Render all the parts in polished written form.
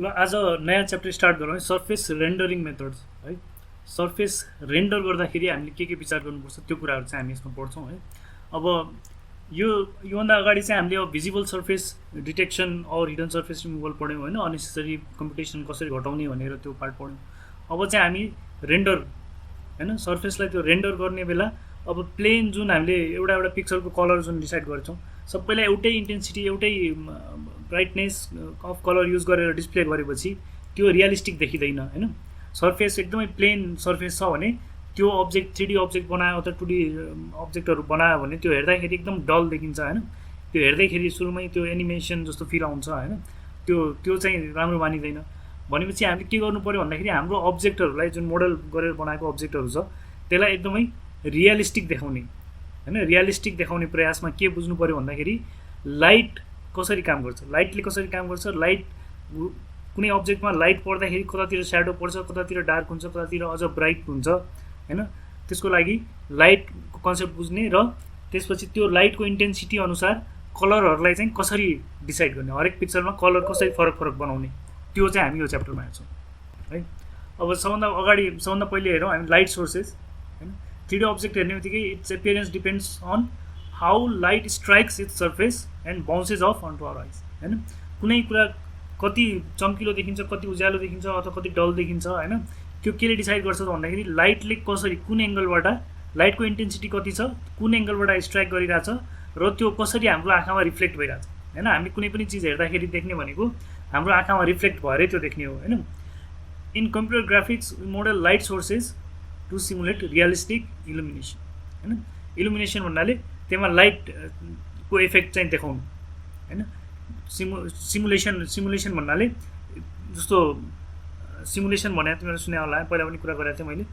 ल आज नयाँ च्याप्टर स्टार्ट गरौँ है, सर्फेस रेन्डरिङ मेथड्स है। सर्फेस रेन्डर गर्दाखेरि हामीले के विचार गर्नुपर्छ त्यो कुराहरू चाहिँ हामी यसमा पढ्छौँ है। अब योभन्दा अगाडि चाहिँ हामीले अब भिजिबल सर्फेस डिटेक्सन और हिडन सर्फेस रिमुभल पढ्यौँ होइन, अननेसेसरी कम्पिटिसन कसरी घटाउने भनेर त्यो पार्ट पढ्यौँ। अब चाहिँ हामी रेन्डर होइन, सर्फेसलाई त्यो रेन्डर गर्ने बेला अब प्लेन जुन हामीले एउटा एउटा पिक्सलको कलर जुन डिसाइड गर्छौँ, सबैलाई एउटै इन्टेन्सिटी एउटै ब्राइटनेस अफ कलर युज गरेर डिस्प्ले गरेपछि त्यो रियलिस्टिक देखिँदैन होइन। सर्फेस एकदमै प्लेन सर्फेस छ भने त्यो अब्जेक्ट 3D अब्जेक्ट बनायो अथवा 2D अब्जेक्टहरू बनायो भने त्यो हेर्दाखेरि एकदम डल देखिन्छ होइन। त्यो हेर्दैखेरि सुरुमै त्यो एनिमेसन जस्तो फिल आउँछ होइन, त्यो चाहिँ राम्रो मानिँदैन। भनेपछि हामीले के गर्नु पऱ्यो भन्दाखेरि हाम्रो अब्जेक्टहरूलाई जुन मोडल गरेर बनाएको अब्जेक्टहरू छ त्यसलाई एकदमै रियलिस्टिक देखाउने होइन। रियलिस्टिक देखाउने प्रयासमा के बुझ्नु पऱ्यो भन्दाखेरि लाइट कसरी काम गर्छ, लाइटले कसरी काम गर्छ, लाइट कुनै अब्जेक्टमा लाइट पर्दाखेरि कतातिर स्याडो पर्छ, कतातिर डार्क हुन्छ, कतातिर अझ ब्राइट हुन्छ होइन। त्यसको लागि लाइटको कन्सेप्ट बुझ्ने र त्यसपछि त्यो लाइटको इन्टेन्सिटी अनुसार कलरहरूलाई चाहिँ कसरी डिसाइड गर्ने, हरेक पिक्चरमा कलर कसरी फरक फरक बनाउने, त्यो चाहिँ हामी यो च्याप्टरमा हेर्छौँ है। अब सबभन्दा पहिले हेरौँ हामी लाइट सोर्सेस होइन। 3D अब्जेक्ट हेर्ने बित्तिकै its appearance depends on how light strikes its surface and bounces off on to our eyes होइन। कुनै कुरा कति चम्किलो देखिन्छ, कति उज्यालो देखिन्छ अथवा कति डल देखिन्छ होइन, त्यो केले डिसाइड गर्छ भन्दाखेरि लाइटले कसरी कुन एङ्गलबाट लाइटको इन्टेन्सिटी कति छ, कुन एङ्गलबाट स्ट्राइक गरिरहेछ र त्यो कसरी हाम्रो आँखामा रिफ्लेक्ट भइरहेछ होइन। हामीले कुनै पनि चिज हेर्दाखेरि देख्ने भनेको हाम्रो आँखामा रिफ्लेक्ट भएरै त्यो देख्ने हो होइन। In computer graphics model light sources to simulate realistic illumination होइन। इल्युमिनेसन भन्नाले त्यसमा लाइटको इफेक्ट चाहिँ देखाउनु होइन। सिमुलेसन भन्नाले जस्तो सिमुलेसन भने तिमीले सुने होला, पहिला पनि कुरा गरेको थिएँ मैले।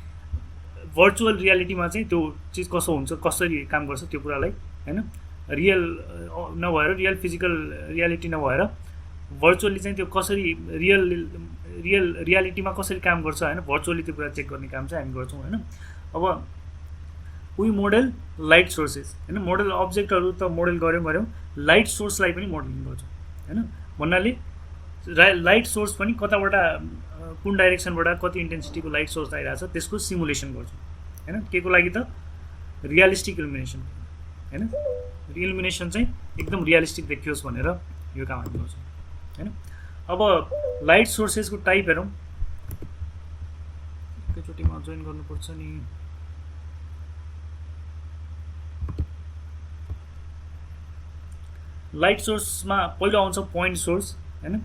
भर्चुअल रियालिटीमा चाहिँ त्यो चिज कसो हुन्छ, कसरी काम गर्छ त्यो कुरालाई होइन, रियल नभएर रियल फिजिकल रियालिटी नभएर भर्चुअली चाहिँ त्यो कसरी रियालिटीमा कसरी काम गर्छ होइन, भर्चुअली त्यो कुरा चेक गर्ने काम चाहिँ हामी गर्छौँ होइन। अब वी मोडल लाइट सोर्सेस होइन, मोडल अब्जेक्टहरू त मोडल गऱ्यौँ, लाइट सोर्सलाई पनि मोडलिङ गर्छौँ होइन। भन्नाले लाइट सोर्स पनि कताबाट कुन डाइरेक्सनबाट कति इन्टेन्सिटीको लाइट सोर्स आइरहेको छ त्यसको सिमुलेसन गर्छौँ होइन। के को लागि त रियलिस्टिक इल्युमिनेसन होइन। इल्युमिनेसन चाहिँ एकदम रियलिस्टिक देखियोस् भनेर यो काम हामी गर्छौँ होइन। अब लाइट सोर्सेसको टाइप हेरौँ, एकैचोटिमा जोइन गर्नुपर्छ नि। लाइट सोर्समा पहिलो आउँछ पोइन्ट सोर्स होइन।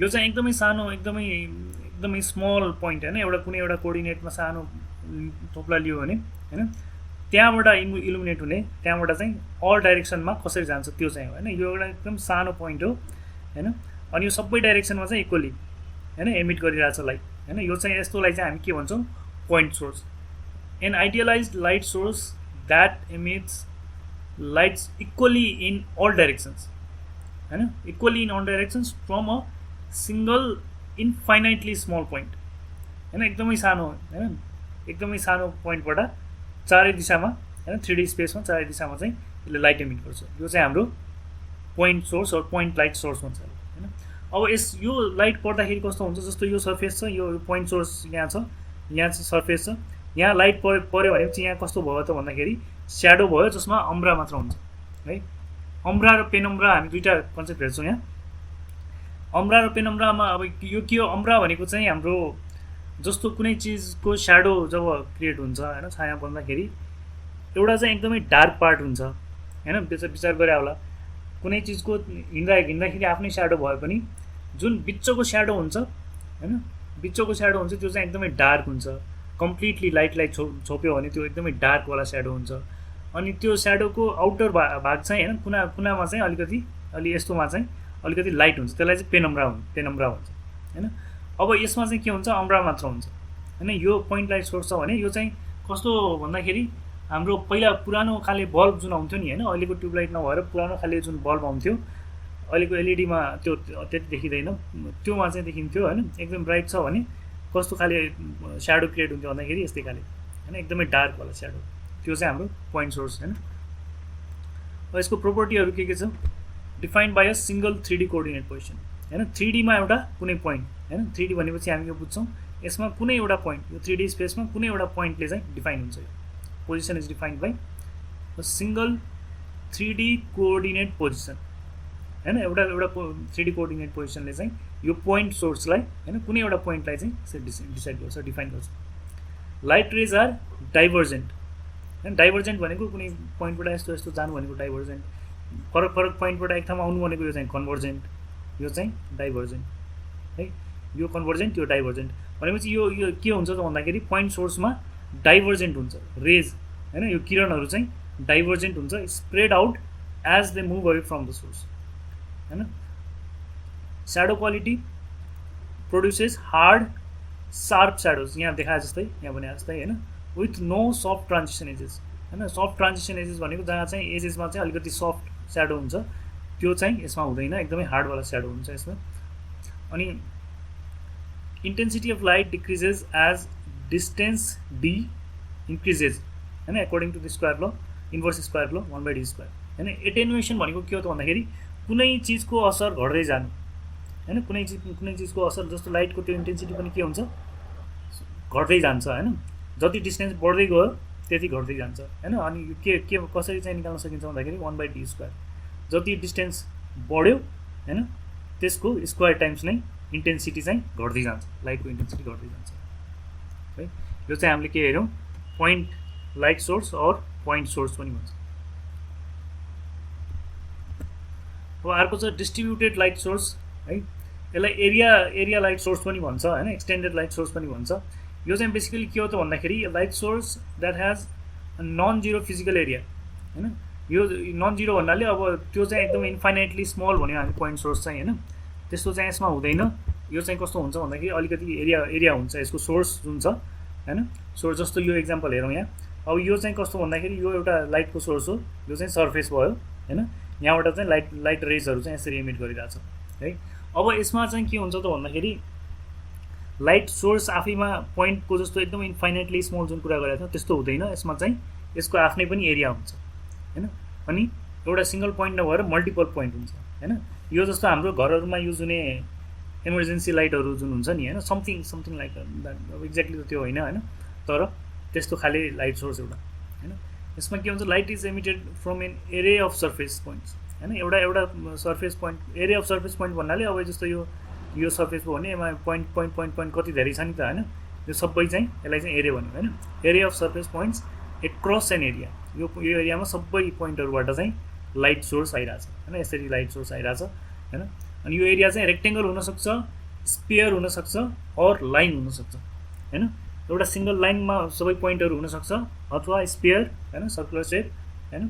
यो चाहिँ एकदमै सानो एकदमै स्मल पोइन्ट होइन, कुनै एउटा कोअर्डिनेटमा सानो थोप्ला लियो भने होइन, त्यहाँबाट इल्युमिनेट हुने, त्यहाँबाट चाहिँ अल डाइरेक्सनमा कसरी जान्छ त्यो चाहिँ हो होइन। यो एउटा एकदम सानो पोइन्ट हो होइन। अनि यो सबै डाइरेक्सनमा चाहिँ इक्वली होइन एमिट गरिरहेछ लाइट होइन। यो चाहिँ यस्तोलाई चाहिँ हामी के भन्छौँ, point source. An idealized light source that emits lights equally in all directions होइन, equally in all directions from a single infinitely small point होइन। एकदमै सानो होइन, एकदमै सानो पोइन्टबाट चारै दिशामा होइन, 3D स्पेसमा चारै दिशामा चाहिँ यसले लाइट एमिट गर्छ। यो चाहिँ हाम्रो पोइन्ट सोर्स और पोइन्ट लाइट सोर्स भन्छ होइन। अब यो लाइट पर्दाखेरि कस्तो हुन्छ, जस्तो यो सर्फेस छ, यो पोइन्ट सोर्स यहाँ छ, यहाँ चाहिँ सर्फेस छ, यहाँ लाइट पऱ्यो भने चाहिँ यहाँ कस्तो भयो त भन्दाखेरि स्याडो भयो जसमा अम्ब्रा मात्र हुन्छ है। अम्ब्रा र पेनम्ब्रा हामी दुईवटा कन्सेप्ट हेर्छौँ यहाँ। अम्ब्रा र पेनम्ब्रामा अब यो के हो, अम्ब्रा भनेको चाहिँ हाम्रो जस्तो कुनै चिजको स्याडो जब क्रिएट हुन्छ होइन, छाया बन्दाखेरि एउटा चाहिँ एकदमै डार्क पार्ट हुन्छ होइन। विचार गरे होला, कुनै चिजको हिँड्दाखेरि आफ्नै स्याडो भए पनि जुन बिचको स्याडो हुन्छ होइन, बिचको स्याडो हुन्छ त्यो चाहिँ एकदमै डार्क हुन्छ। कम्प्लिटली लाइटलाई छोप्यो भने त्यो एकदमै डार्कवाला स्याडो हुन्छ। अनि त्यो स्याडोको आउटर भाग चाहिँ होइन, कुनामा चाहिँ अलि यस्तोमा चाहिँ अलिकति लाइट हुन्छ, त्यसलाई चाहिँ पेनम्ब्रा भन्छ होइन। अब यसमा चाहिँ के हुन्छ, अम्ब्रा मात्र हुन्छ होइन। यो पोइन्ट लाइट सोर्स छ भने यो चाहिँ कस्तो भन्दाखेरि हाम्रो पहिला पुरानो खाले बल्ब जुन आउँथ्यो नि होइन, अहिलेको ट्युबलाइट नभएर पुरानो खाले जुन बल्ब आउँथ्यो, अहिलेको एलइडीमा त्यो त्यति देखिँदैन, त्योमा चाहिँ देखिन्थ्यो होइन। एकदम ब्राइट छ भने कस्तो खाले स्याडो क्रिएट हुन्थ्यो भन्दाखेरि यस्तै खाले होइन, एकदमै डार्कवाला स्याडो, त्यो चाहिँ हाम्रो पोइन्ट सोर्स होइन। यसको प्रोपर्टीहरू के छ, defined by a single 3D coordinate position हैन 3D मा एउटा कुनै पोइन्ट हैन 3D भनेपछि हामी यो बुझ्छौँ यसमा कुनै एउटा पोइन्ट यो 3D स्पेसमा कुनै एउटा पोइन्टले चाहिँ डिफाइन हुन्छ यो position is defined by a single 3D coordinate position हैन एउटा 3D कोअर्डिनेट पोजिसनले चाहिँ यो पोइन्ट सोर्सलाई हैन कुनै एउटा पोइन्टलाई चाहिँ डिसाइड गर्छ डिफाइन गर्छ लाइट रेज आर डाइभर्जेन्ट हैन डाइभर्जेन्ट भनेको कुनै पोइन्टबाट यस्तो यस्तो जानु भनेको डाइभर्जेन्ट फरक फरक पोइन्टबाट एक ठाउँमा आउनु भनेको यो चाहिँ कन्भर्जेन्ट यो चाहिँ डाइभर्जेन्ट है यो कन्भर्जेन्ट यो डाइभर्जेन्ट भनेपछि यो के हुन्छ त भन्दाखेरि पोइन्ट सोर्समा डाइभर्जेन्ट हुन्छ रेज हैन यो किरणहरू चाहिँ डाइभर्जेन्ट हुन्छ spread out as they move away from the source हैन shadow quality produces hard sharp shadows यहाँ देखाए जस्तै यहाँ भने जस्तै हैन with no soft transition edges हैन सफ्ट ट्रान्जिसन एजेस भनेको जहाँ चाहिँ एजेसमा चाहिँ अलिकति सफ्ट स्याडो हुन्छ त्यो चाहिँ यसमा हुँदैन एकदमै हार्डवाला स्याडो हुन्छ यसमा अनि intensity of light decreases as distance d increases हैन according to the square law inverse square law 1/d² हैन एटेन्युएसन भनेको के हो त भन्दाखेरि कुनै चिजको असर घट्दै जानु हैन कुनै चिजको असर जस्तो लाइटको त्यो इन्टेन्सिटी पनि के हुन्छ घट्दै जान्छ हैन जति डिस्टेन्स बढ्दै गयो त्यति घट्दै जान्छ हैन अनि के कसरी चाहिँ निकाल्न सकिन्छ भन्दाखेरि 1/d² जति डिस्टेन्स बढ्यो हैन त्यसको स्क्वायर टाइम्स नै इन्टेन्सिटी चाहिँ घट्दै जान्छ लाइटको इन्टेन्सिटी घट्दै जान्छ है यो चाहिँ हामीले के हेर्यौं पोइन्ट लाइट सोर्स और पोइन्ट सोर्स पनि भन्छ अब अर्को चाहिँ डिस्ट्रिब्युटेड लाइट सोर्स है यसलाई एरिया लाइट सोर्स पनि भन्छ हैन एक्सटेन्डेड लाइट सोर्स पनि भन्छ यो चाहिँ बेसिकली के हो त भन्दाखेरि light source that has a non zero physical area हैन यो नन जीरो भन्नाले अब त्यो चाहिँ एकदम इन्फाइनाइटली स्मल भन्यो हामी पोइन्ट सोर्स चाहिँ हैन त्यस्तो चाहिँ यसमा हुँदैन यो चाहिँ कस्तो हुन्छ भन्दाखेरि अलिकति एरिया हुन्छ यसको सोर्स जुन छ हैन सोर्स जस्तो यो एक्जाम्पल हेरौँ यहाँ अब यो चाहिँ कस्तो भन्दाखेरि यो एउटा लाइटको सोर्स हो यो चाहिँ सर्फेस भयो हैन यहाँबाट चाहिँ लाइट रेजहरू चाहिँ यसरी एमिट गरिरहेछ है अब यसमा चाहिँ के हुन्छ त भन्दाखेरि लाइट सोर्स आफैमा पोइन्टको जस्तो एकदम इन्फाइनाइटली स्मल जुन कुरा गरेको छ त्यस्तो हुँदैन यसमा चाहिँ यसको आफ्नै पनि एरिया हुन्छ हैन अनि एउटा सिंगल पोइन्ट नभएर मल्टिपल पोइन्ट हुन्छ हैन यो जस्तो हाम्रो घरहरुमा युज हुने इमर्जेन्सी लाइटहरू जुन हुन्छ नि हैन समथिङ लाइक दैट अब एक्ज्याक्टली त त्यो होइन हैन तर त्यस्तो खाले लाइट सोर्स एउटा हैन यसमा के हुन्छ light is emitted from an array of surface points हैन एउटा surface point array of surface point भन्नाले अब जस्तो यो सरफेस हो भने यसमा पोइन्ट कति धेरै छ नि त हैन यो सबै चाहिँ यसलाई चाहिँ एरे भन्यो हैन array of surface points across an area यो एरियामा सबै पोइन्टहरुबाट चाहिँ लाइट सोर्स आइराछ हैन यसरी लाइट सोर्स आइराछ हैन अनि यो एरिया चाहिँ रेक्टेंगल हुन सक्छ स्फियर हुन सक्छ और लाइन हुन सक्छ हैन एउटा सिंगल लाइनमा सबै पोइन्टहरु हुन सक्छ अथवा स्फियर हैन सर्कुलर शेप हैन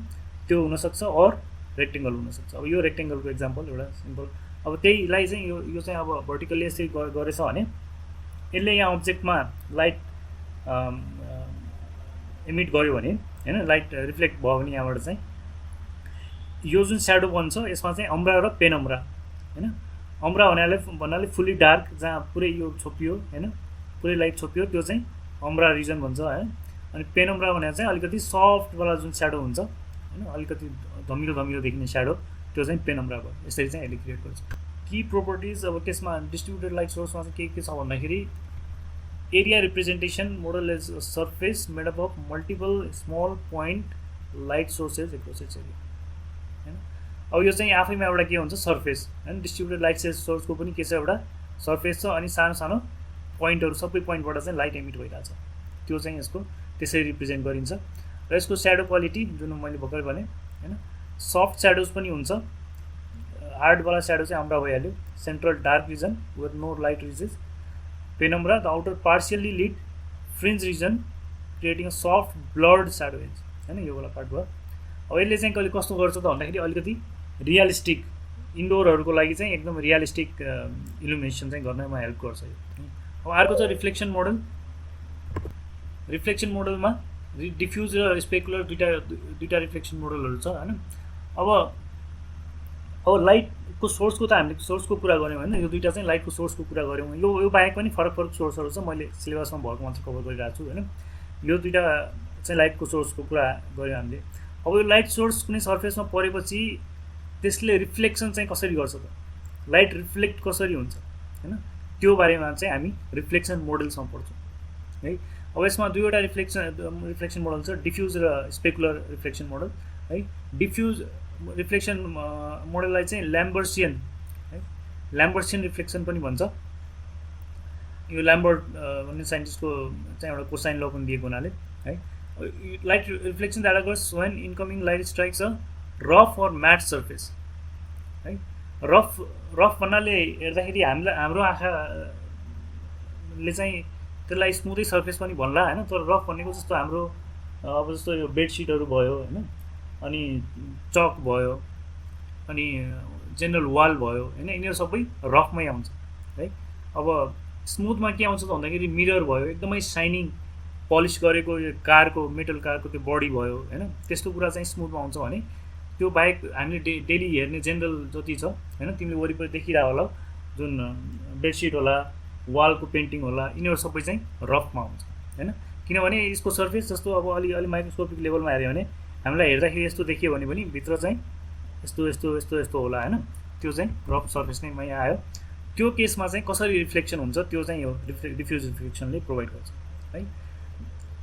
त्यो हुन सक्छ और रेक्टेंगल हुन सक्छ अब यो रेक्टेंगलको एक्जाम्पल एउटा सिम्पल अब त्यहीलाई चाहिँ यो चाहिँ अब भर्टिकली यसरी गरेछ भने यसले यहाँ अब्जेक्टमा लाइट एमिट गर्यो भने हैन लाइट रिफ्लेक्ट भयो भने यहाँबाट चाहिँ यो जुन स्याडो बन्छ यसमा चाहिँ अम्ब्रा र पेनम्ब्रा हैन अम्ब्रा भन्नाले फुल्ली डार्क जहाँ पुरै यो छोपियो हैन पुरै लाइट छोपियो त्यो चाहिँ अम्ब्रा रिजन भन्छ है अनि पेनम्ब्रा भने चाहिँ अलिकति सफ्ट वाला जुन स्याडो हुन्छ हैन अलिकति धमिलो देखिने स्याडो त्यो चाहिँ पेनम्ब्रा भयो यसरी चाहिँ यसले क्रिएट गर्छ की प्रोपर्टिज अब त्यसमा डिस्ट्रिब्युटेड लाइट सोर्समा चाहिँ के छ भन्दाखेरि area representation model is a surface made up of multiple small point light sources across it's area हैन अब यो चाहिँ आफैमा एउटा के हुन्छ सर्फेस हैन डिस्ट्रिब्युटेड लाइट सोर्सको पनि के छ एउटा सर्फेस छ अनि सानो पोइन्टहरु सबै पोइन्टबाट चाहिँ लाइट एमिट भइराछ त्यो चाहिँ यसको त्यसरी रिप्रेजेन्ट गरिन्छ र यसको स्याडो क्वालिटी जुन मैले भर्खर भने हैन सफ्ट स्याडोज पनि हुन्छ हार्ड वाला स्याडो चाहिँ अम्ब्रा भइहाल्यो central dark region with no light reaches penumbra the outer partially lit fringe region creating a soft blurred shadow edge हैन यो वाला पार्ट भयो अब यसले चाहिँ कहिले कस्तो गर्छ त भन्दाखेरि अलिकति रियलिस्टिक इन्डोरहरुको लागि चाहिँ एकदम रियलिस्टिक इल्युमिनेसन चाहिँ गर्नमा हेल्प गर्छ यो अब अर्को चाहिँ रिफ्लेक्सन मोडलमा डिफ्युज र स्पेकुलर दुईटा रिफ्लेक्सन मोडलहरु छ हैन अब लाइटको सोर्सको त हामीले सोर्सको कुरा गर्यौं हैन यो दुईटा चाहिँ लाइटको सोर्सको कुरा गर्यौं यो बाहेक पनि फरक सोर्सहरु छ मैले सिलेबसमा भएको मात्र कभर गरिरहेको छु हैन यो दुईटा चाहिँ लाइटको सोर्सको कुरा गर्यौं हामीले अब यो लाइट सोर्स कुनै सर्फेसमा परेपछि त्यसले रिफ्लेक्सन चाहिँ कसरी गर्छ त लाइट रिफ्लेक्ट कसरी हुन्छ हैन, त्यो बारेमा चाहिँ हामी रिफ्लेक्सन मोडलसँग पढ्छौँ है। अब यसमा दुईवटा रिफ्लेक्सन मोडल छ, डिफ्युज र स्पेकुलर रिफ्लेक्सन मोडल है। डिफ्युज रिफ्लेक्सन मोडललाई चाहिँ ल्याम्बर्सियन है, ल्याम्बर्सियन रिफ्लेक्सन पनि भन्छ। यो ल्याम्बर्ट भन्ने साइन्टिस्टको चाहिँ एउटा कोसाइन ल पनि दिएको हुनाले है। Light reflection that occurs when incoming light strikes a rough or matte surface है। रफ भन्नाले हेर्दाखेरि हाम्रो आँखाले चाहिँ त्यसलाई स्मुथै सर्फेस पनि भन्ला हैन, तर रफ भनेको जस्तो हाम्रो अब जस्तो यो बेडसिटहरू भयो हैन, अनि चक भयो, अनि जेनरल वाल भयो हैन, यिनीहरू सबै रफमै आउँछ है। अब स्मुथमा के आउँछ त भन्दाखेरि मिरर भयो, एकदमै साइनिङ पलिस गरेको यो कारको मेटल कारको त्यो बडी भयो हैन, त्यस्तो कुरा चाहिँ स्मुथमा आउँछ भने त्यो बाहेक हामीले डेली हेर्ने जेनरल जति छ हैन, तिमीले वरिपरि देखिरहेको होला जुन बेडसिट होला, वालको पेन्टिङ होला, यिनीहरू सबै चाहिँ रफमा आउँछ हैन। किनभने यसको सर्फेस जस्तो अब अलि माइक्रोस्कोपिक लेभलमा हेऱ्यो भने हामीलाई हेर्दाखेरि यस्तो देखियो भने पनि भित्र चाहिँ यस्तो यस्तो यस्तो यस्तो होला हैन, त्यो चाहिँ रफ सर्फेस नै मै आयो। त्यो केसमा चाहिँ कसरी रिफ्लेक्सन हुन्छ त्यो चाहिँ यो डिफ्युज रिफ्लेक्सनले प्रोभाइड गर्छ है।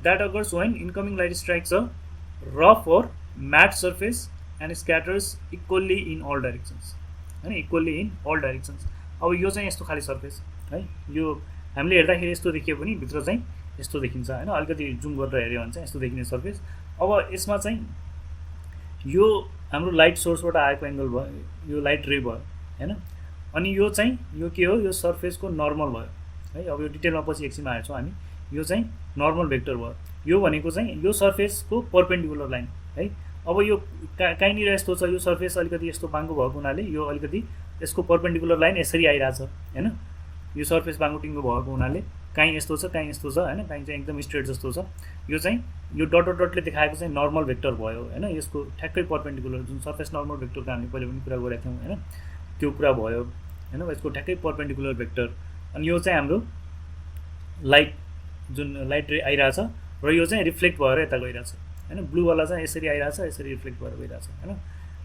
That occurs when incoming light strikes a rough or matte surface and scatters equally in all directions हैन, इक्वल्ली इन अल डाइरेक्सन्स। अब यो चाहिँ यस्तो खाले सर्फेस है, यो हामीले हेर्दाखेरि यस्तो देखियो भने भित्र चाहिँ यस्तो देखिन्छ हैन, अलिकति जुम गरेर हेऱ्यो भने चाहिँ यस्तो देखिने सर्फेस। अब यसमा चाहिँ यो हाम्रो लाइट सोर्सबाट आएको एङ्गल भयो, यो लाइट रे भयो हैन, अनि यो चाहिँ यो के हो, यो सर्फेसको नर्मल भयो है। अब यो डिटेलमा पछि एकछिनमा हेर्छौँ हामी। यो चाहिँ नर्मल भेक्टर भयो, यो भनेको चाहिँ यो सर्फेसको परपेन्डिकुलर लाइन है। अब यो कहीँनिर यस्तो छ, यो सर्फेस अलिकति यस्तो बाङ्गो भएको हुनाले यो अलिकति यसको परपेन्डिकुलर लाइन यसरी आइरहेछ हैन, यो सर्फेस बाङ्गोटिङ्गो भएको हुनाले कहीँ यस्तो छ कहीँ यस्तो छ हैन, कहीँ चाहिँ एकदम स्ट्रेट जस्तो छ। यो चाहिँ यो डटले देखाएको चाहिँ नर्मल भेक्टर भयो हैन, यसको ठ्याक्कै परपेन्डिकुलर जुन सर्फेस नर्मल भेक्टरको हामीले पहिले पनि कुरा गरेका थियौँ हैन, त्यो कुरा भयो हैन, यसको ठ्याक्कै परपेन्डिकुलर भेक्टर। अनि यो चाहिँ हाम्रो लाइट जुन लाइट रे आइरहेछ र यो चाहिँ रिफ्लेक्ट भएर यता गइरहेछ हैन, ब्लूवाला चाहिँ यसरी आइरहेछ, यसरी रिफ्लेक्ट भएर गइरहेछ हैन।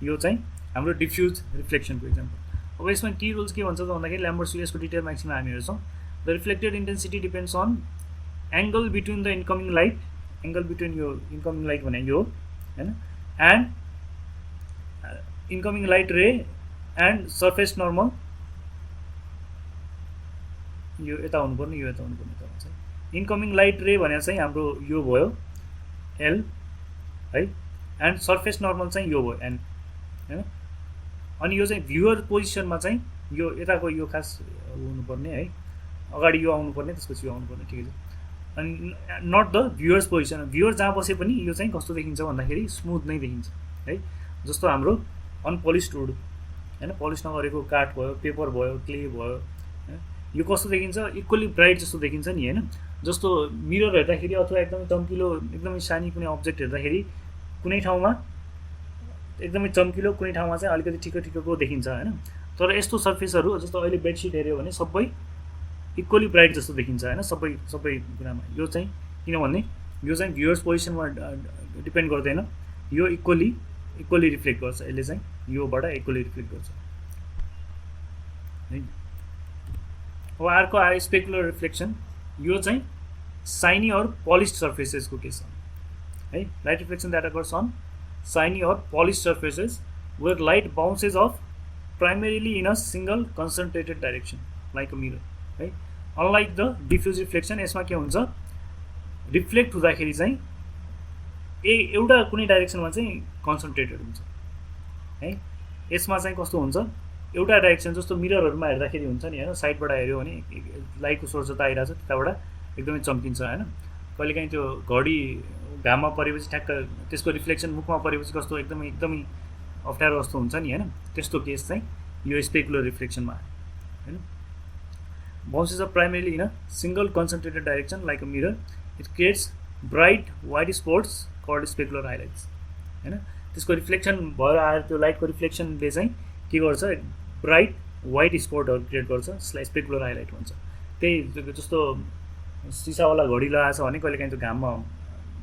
यो चाहिँ हाम्रो डिफ्युज रिफ्लेक्सनको इक्जाम्पल। अब यसमा की रुल्स के भन्छ त भन्दाखेरि ल्याम्बर्ट्स यसको डिटेल म्याक्सिमम हामी हेर्छौँ। The reflected intensity depends on angle between the incoming light, angle between यो इन्कमिङ लाइट भने यो हैन, and incoming light ray and surface normal, यो यता हुनुपर्ने यो यता हुनुपर्ने त भन्छ। इन्कमिङ लाइट रे भने चाहिँ हाम्रो यो भयो एल है, एन्ड सर्फेस नर्मल चाहिँ यो भयो एन हैन। अनि यो चाहिँ भ्युअर पोजिसनमा चाहिँ यो यताको यो खास हुनुपर्ने है, अगाडि यो आउनुपर्ने त्यसपछि यो आउनुपर्ने ठिकै छ। अनि not the viewer's position, viewer जहाँ बसे पनि यो चाहिँ कस्तो देखिन्छ भन्दाखेरि स्मुथ नै देखिन्छ है। जस्तो हाम्रो अनपोलिस्ड वुड हैन, पोलिस नगरेको काठ भयो, पेपर भयो, क्ले भयो, यो कस्तो देखिन्छ इक्वली ब्राइट जस्तो देखिन्छ नि हैन। जस्तो मिरर हेर्दाखेरि अथवा एकदमै चम्किलो एकदमै सानी कुनै अब्जेक्ट हेर्दाखेरि कुनै ठाउँमा एकदमै चम्किलो, कुनै ठाउँमा चाहिँ अलिकति ठिक्क देखिन्छ हैन। तर यस्तो सर्फेसहरू जस्तो अहिले बेडसिट हेऱ्यो भने सबै इक्वली ब्राइट जस्तो देखिन्छ हैन, सबै कुरामा। यो चाहिँ किनभने यो चाहिँ भ्युअर्स पोजिसनमा डिपेन्ड गर्दैन, यो इक्वली रिफ्लेक्ट गर्छ, यसले चाहिँ योबाट इक्वली रिफ्लेक्ट गर्छ है। अब अर्को आयो स्पेकुलर रिफ्लेक्सन, यो चाहिँ साइनी और पलिस्ड सर्फेसेसको केस है। Light reflection that occurs on shiny or polished surfaces where light bounces off primarily in a single concentrated direction like a mirror है। अनलाइक द डिफ्युज रिफ्लेक्सन, यसमा के हुन्छ reflect हुँदाखेरि चाहिँ एउटा कुनै डाइरेक्सनमा चाहिँ कन्सन्ट्रेटेड हुन्छ है। यसमा चाहिँ कस्तो हुन्छ, एउटा डाइरेक्सन जस्तो मिररहरूमा हेर्दाखेरि हुन्छ नि हैन, साइडबाट हेऱ्यो भने लाइटको सोर्स जता आइरहेछ त्यताबाट एकदमै चम्किन्छ हैन। कहिलेकाहीँ त्यो घडी घाममा परेपछि ठ्याक्क त्यसको रिफ्लेक्सन मुखमा परेपछि कस्तो एकदमै अप्ठ्यारो जस्तो हुन्छ नि हैन, त्यस्तो केस चाहिँ यो स्पेकुलर रिफ्लेक्सनमा हैन। Bounces off primarily in a single concentrated direction like a mirror, it creates bright white spots called specular highlights हैन। त्यसको रिफ्लेक्सन भएर आएर त्यो लाइटको रिफ्लेक्सनले चाहिँ के गर्छ, ब्राइट वाइट स्पटहरू क्रिएट गर्छ, त्यसलाई स्पेकुलर हाइलाइट भन्छ। त्यही जस्तो सिसावाला घडी लगाएको छ भने कहिलेकाहीँ त्यो घाममा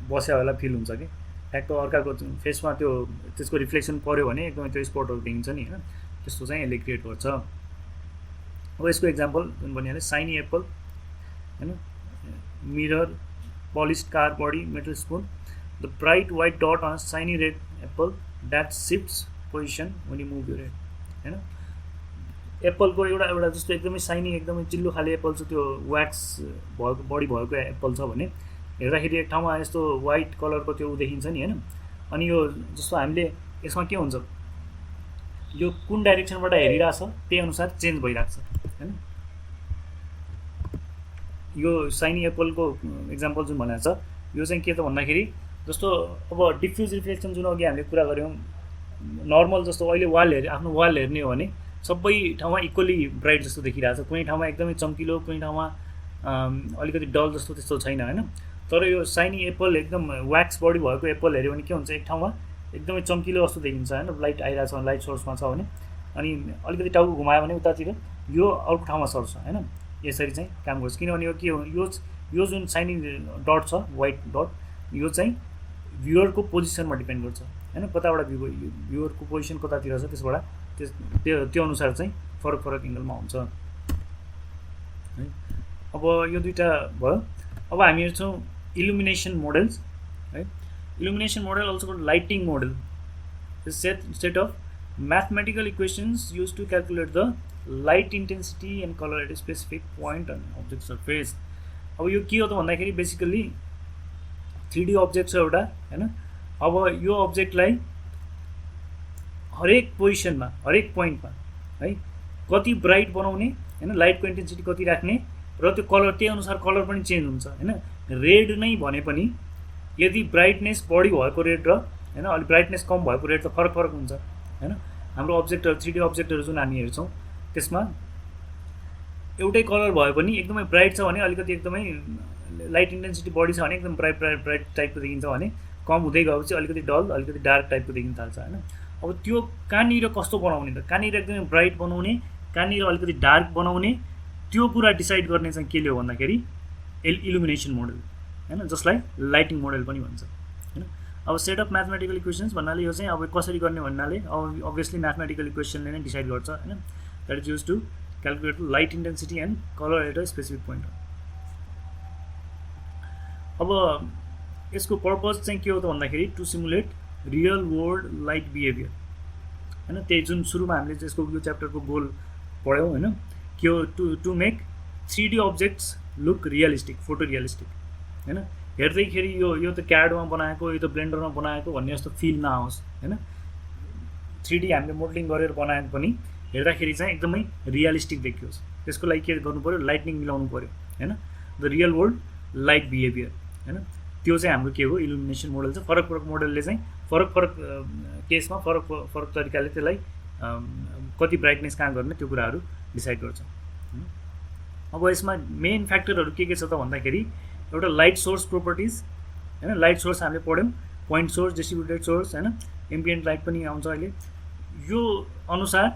बस्या बेला फिल हुन्छ कि ठ्याक्क अर्काको फेसमा त्यसको रिफ्लेक्सन पऱ्यो भने एकदमै त्यो स्पटहरू देखिन्छ नि हैन, त्यस्तो चाहिँ यसले क्रिएट गर्छ अब यसको एक्जाम्पल जुन भनिहालेँ, साइनी एप्पल होइन, mirror, polished car body, metal spoon, the bright white dot on a shiny red apple that shifts position when you move your head होइन। एप्पलको एउटा जस्तो एकदमै साइनी एकदमै चिल्लो खाले एप्पल छ, त्यो व्याक्स भएको बडी भएको एप्पल छ भने हेर्दाखेरि एक ठाउँमा यस्तो वाइट कलरको त्यो देखिन्छ नि होइन। अनि यो जस्तो हामीले यसमा के हुन्छ, यो कुन डाइरेक्सनबाट हेरिरहेछ त्यही अनुसार चेन्ज भइरहेको छ होइन। यो साइनी एप्पलको एक्जाम्पल जुन भनेको छ, यो चाहिँ के त भन्दाखेरि जस्तो अब डिफ्युज रिफ्लेक्सन जुन अघि हामीले कुरा गऱ्यौँ, नर्मल जस्तो अहिले आफ्नो वाल हेर्ने हो भने सबै ठाउँमा इक्वली ब्राइट जस्तो देखिरहेको छ, कुनै ठाउँमा एकदमै चम्किलो, कुनै ठाउँमा अलिकति डल जस्तो त्यस्तो छैन होइन। तर यो साइनी एप्पल एकदम व्याक्स बडी भएको एप्पल हेऱ्यो भने के हुन्छ, एक ठाउँमा एकदमै चम्किलो जस्तो देखिन्छ होइन, लाइट आइरहेको छ, लाइट सोर्समा छ भने, अनि अलिकति टाउको घुमायो भने उतातिर यो अर्को ठाउँमा सर्छ होइन। यसरी चाहिँ काम गर्छ, किनभने यो के हो, यो जुन साइनी डट छ, वाइट डट, यो चाहिँ भ्युवरको पोजिसनमा डिपेन्ड गर्छ होइन, कताबाट भ्युवरको पोजिसन कतातिर छ त्यसबाट त्यो अनुसार चाहिँ फरक एङ्गलमा हुन्छ है। अब यो दुईवटा भयो। अब हामी हेर्छौँ इल्युमिनेसन मोडल्स है। Illumination model also called lighting model is set of mathematical equations used to calculate the light intensity and color at a specific point on object surface। अब यो के हो त भन्दाखेरि बेसिकली 3D अब्जेक्ट छ एउटा होइन। अब यो अब्जेक्टलाई हरेक पोजिसनमा, हरेक पोइन्टमा है कति ब्राइट बनाउने होइन, लाइटको इन्टेन्सिटी कति राख्ने, र त्यो कलर त्यही अनुसार कलर पनि चेन्ज हुन्छ होइन। रेड नै भने पनि यदि ब्राइटनेस बढी भएको रेड र होइन अलिक ब्राइटनेस कम भएको रेड त फरक हुन्छ होइन। हाम्रो अब्जेक्टहरू 3D अब्जेक्टहरू जुन हामी हेर्छौँ त्यसमा एउटै कलर भयो पनि एकदमै ब्राइट छ भने अलिकति एकदमै लाइट इन्टेन्सिटी बढी छ भने एकदम ब्राइट टाइपको देखिन्छ भने, कम हुँदै गएपछि अलिकति डल, अलिकति डार्क टाइपको देखिन थाल्छ होइन। अब त्यो कहाँनिर कस्तो बनाउने त, कहाँनिर एकदमै ब्राइट बनाउने, कहाँनिर अलिकति डार्क बनाउने, त्यो कुरा डिसाइड गर्ने चाहिँ के हो भन्दाखेरि इल्युमिनेसन मोडल होइन, जसलाई लाइटिङ मोडल पनि भन्छ होइन। अब सेट अफ म्याथमेटिकल इक्वेसन्स भन्नाले यो चाहिँ अब कसरी गर्ने भन्नाले अब अभियसली म्याथमेटिकल इक्वेसनले नै डिसाइड गर्छ होइन। That is use to calculate light intensity and colour at a specific point. अब यसको पर्पज चाहिँ के हो त भन्दाखेरि to simulate real world light behaviour होइन। त्यही जुन सुरुमा हामीले यसको यो च्याप्टरको गोल पढ्यौँ होइन, के हो, to make 3D objects look realistic, photo realistic होइन। हेर्दैखेरि यो त क्याडमा बनाएको, यो त ब्लेन्डरमा बनाएको भन्ने जस्तो फिल नआओस् होइन। 3D हामीले मोडलिङ गरेर बनाएको पनि हेर्दाखेरि चाहिँ एकदमै रियलिस्टिक देखियोस्, त्यसको लागि के गर्नु पऱ्यो, लाइटनिङ मिलाउनु पऱ्यो होइन। The real world light behaviour होइन, त्यो चाहिँ हाम्रो के हो, इल्युमिनेसन मोडल छ। फरक मोडलले चाहिँ फरक केसमा फरक तरिकाले त्यसलाई कति ब्राइटनेस कहाँ गर्ने त्यो कुराहरू डिसाइड गर्छ। अब यसमा मेन फ्याक्टरहरू के छ त भन्दाखेरि एउटा लाइट सोर्स प्रोपर्टिज होइन। लाइट सोर्स हामीले पढ्यौँ, पोइन्ट सोर्स, डिस्ट्रिब्युटेड सोर्स होइन, एम्बिएन्ट लाइट पनि आउँछ अहिले। यो अनुसार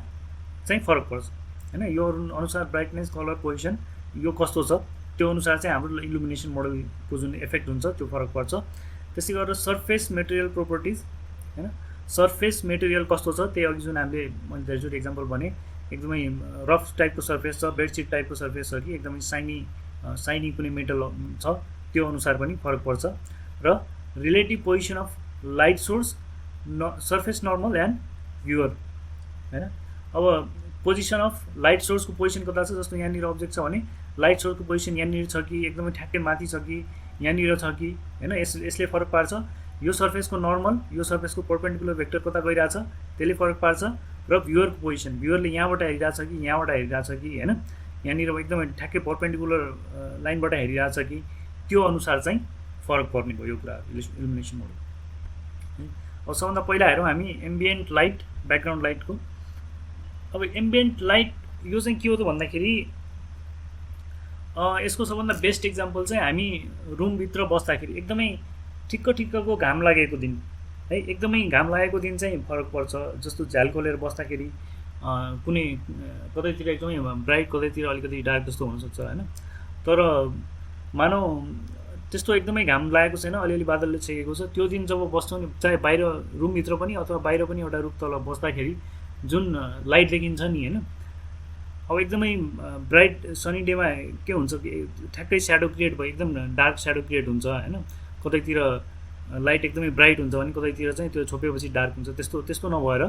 चाहिँ फरक पर्छ होइन, यो अनुसार ब्राइटनेस, कलर, पोजिसन यो कस्तो छ त्यो अनुसार चाहिँ हाम्रो इल्युमिनेसन मोडलको जुन इफेक्ट हुन्छ त्यो फरक पर्छ। त्यसै गरेर सर्फेस मेटेरियल प्रोपर्टिज होइन, सर्फेस मेटेरियल कस्तो छ त्यही अघि जुन हामीले मैले धेरैचोटि एक्जाम्पल भने, एकदमै रफ टाइपको सर्फेस छ, बेडसिट टाइपको सर्फेस छ कि एकदमै साइनी कुनै मेटल छ, त्यो अनुसार पनि फरक पर्छ। र relative position of light source, surface normal and viewer होइन। अब पोजिसन अफ लाइट सोर्सको पोजिसन कता छ, जस्तो यहाँनिर अब्जेक्ट छ भने लाइट सोर्सको पोजिसन यहाँनिर छ कि एकदमै ठ्याक्कै माथि छ कि यहाँनिर छ कि होइन, यसले फरक पार्छ। यो सर्फेसको नर्मल, यो सर्फेसको पर्पेन्डिकुलर भेक्टर कता गइरहेछ त्यसले फरक पार्छ। र भ्युवरको पोजिसन, भ्युवरले यहाँबाट हेरिरहेछ कि यहाँबाट हेरिरहेछ कि होइन, यहाँनिर एकदमै ठ्याक्कै पर्पेन्डिकुलर लाइनबाट हेरिरहेछ कि, त्यो अनुसार चाहिँ फरक पर्ने भयो यो कुरा इल्युमिनेसन मोडल। अब सबभन्दा पहिला हेरौँ हामी एम्बिएन्ट लाइट, ब्याकग्राउन्ड लाइटको। अब एम्बिएन्ट लाइट यो चाहिँ के हो त भन्दाखेरि यसको सबभन्दा बेस्ट इक्जाम्पल चाहिँ हामी रुमभित्र बस्दाखेरि एकदमै ठिक्कको घाम लागेको दिन है, एकदमै घाम लागेको दिन चाहिँ फरक पर्छ। जस्तो झ्याल खोलेर बस्दाखेरि कुनै कतैतिर एकदमै ब्राइट, कतैतिर अलिकति डार्क जस्तो हुनसक्छ होइन। तर मानौ त्यस्तो एकदमै घाम लागेको छैन, अलिअलि बादलले छेकेको छ, त्यो दिन जब बस्छौँ नि, चाहे बाहिर रुमभित्र पनि अथवा बाहिर पनि एउटा रुख तल बस्दाखेरि जुन लाइट देखिन्छ नि होइन, अब एकदमै ब्राइट सनी डेमा के हुन्छ कि ठ्याक्कै स्याडो क्रिएट भयो, एकदम डार्क स्याडो क्रिएट हुन्छ होइन। कतैतिर लाइट एकदमै ब्राइट हुन्छ भने कतैतिर चाहिँ त्यो छोपेपछि डार्क हुन्छ। त्यस्तो त्यस्तो नभएर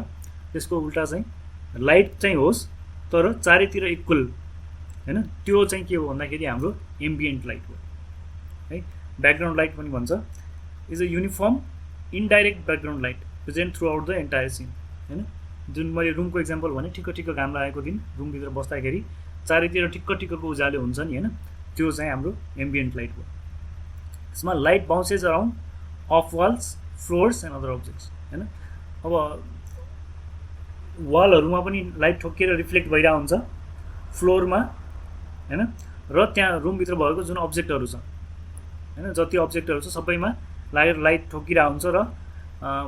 त्यसको उल्टा चाहिँ लाइट चाहिँ होस् तर चारैतिर इक्वल होइन। त्यो चाहिँ के हो भन्दाखेरि हाम्रो एम्बियन्ट लाइट हो है। ब्याकग्राउन्ड लाइट पनि भन्छ is a uniform indirect background light present throughout the entire scene होइन। जुन मैले रुमको इक्जाम्पल भने ठिक्क ठिक्क घाम लागेको दिन रुमभित्र बस्दाखेरि चारैतिर ठिक्क ठिक्कको उज्यालो हुन्छ नि होइन, त्यो चाहिँ हाम्रो एम्बियन्ट लाइट हो। यसमा light bounces around off walls floors and other objects होइन। अब वालहरूमा पनि लाइट ठोकिएर रिफ्लेक्ट भइरहेको हुन्छ फ्लोरमा होइन, र त्यहाँ रुमभित्र भएको जुन अब्जेक्टहरू छ होइन, जति अब्जेक्टहरू छ सबैमा लागेर लाइट ठोकिरहेको हुन्छ र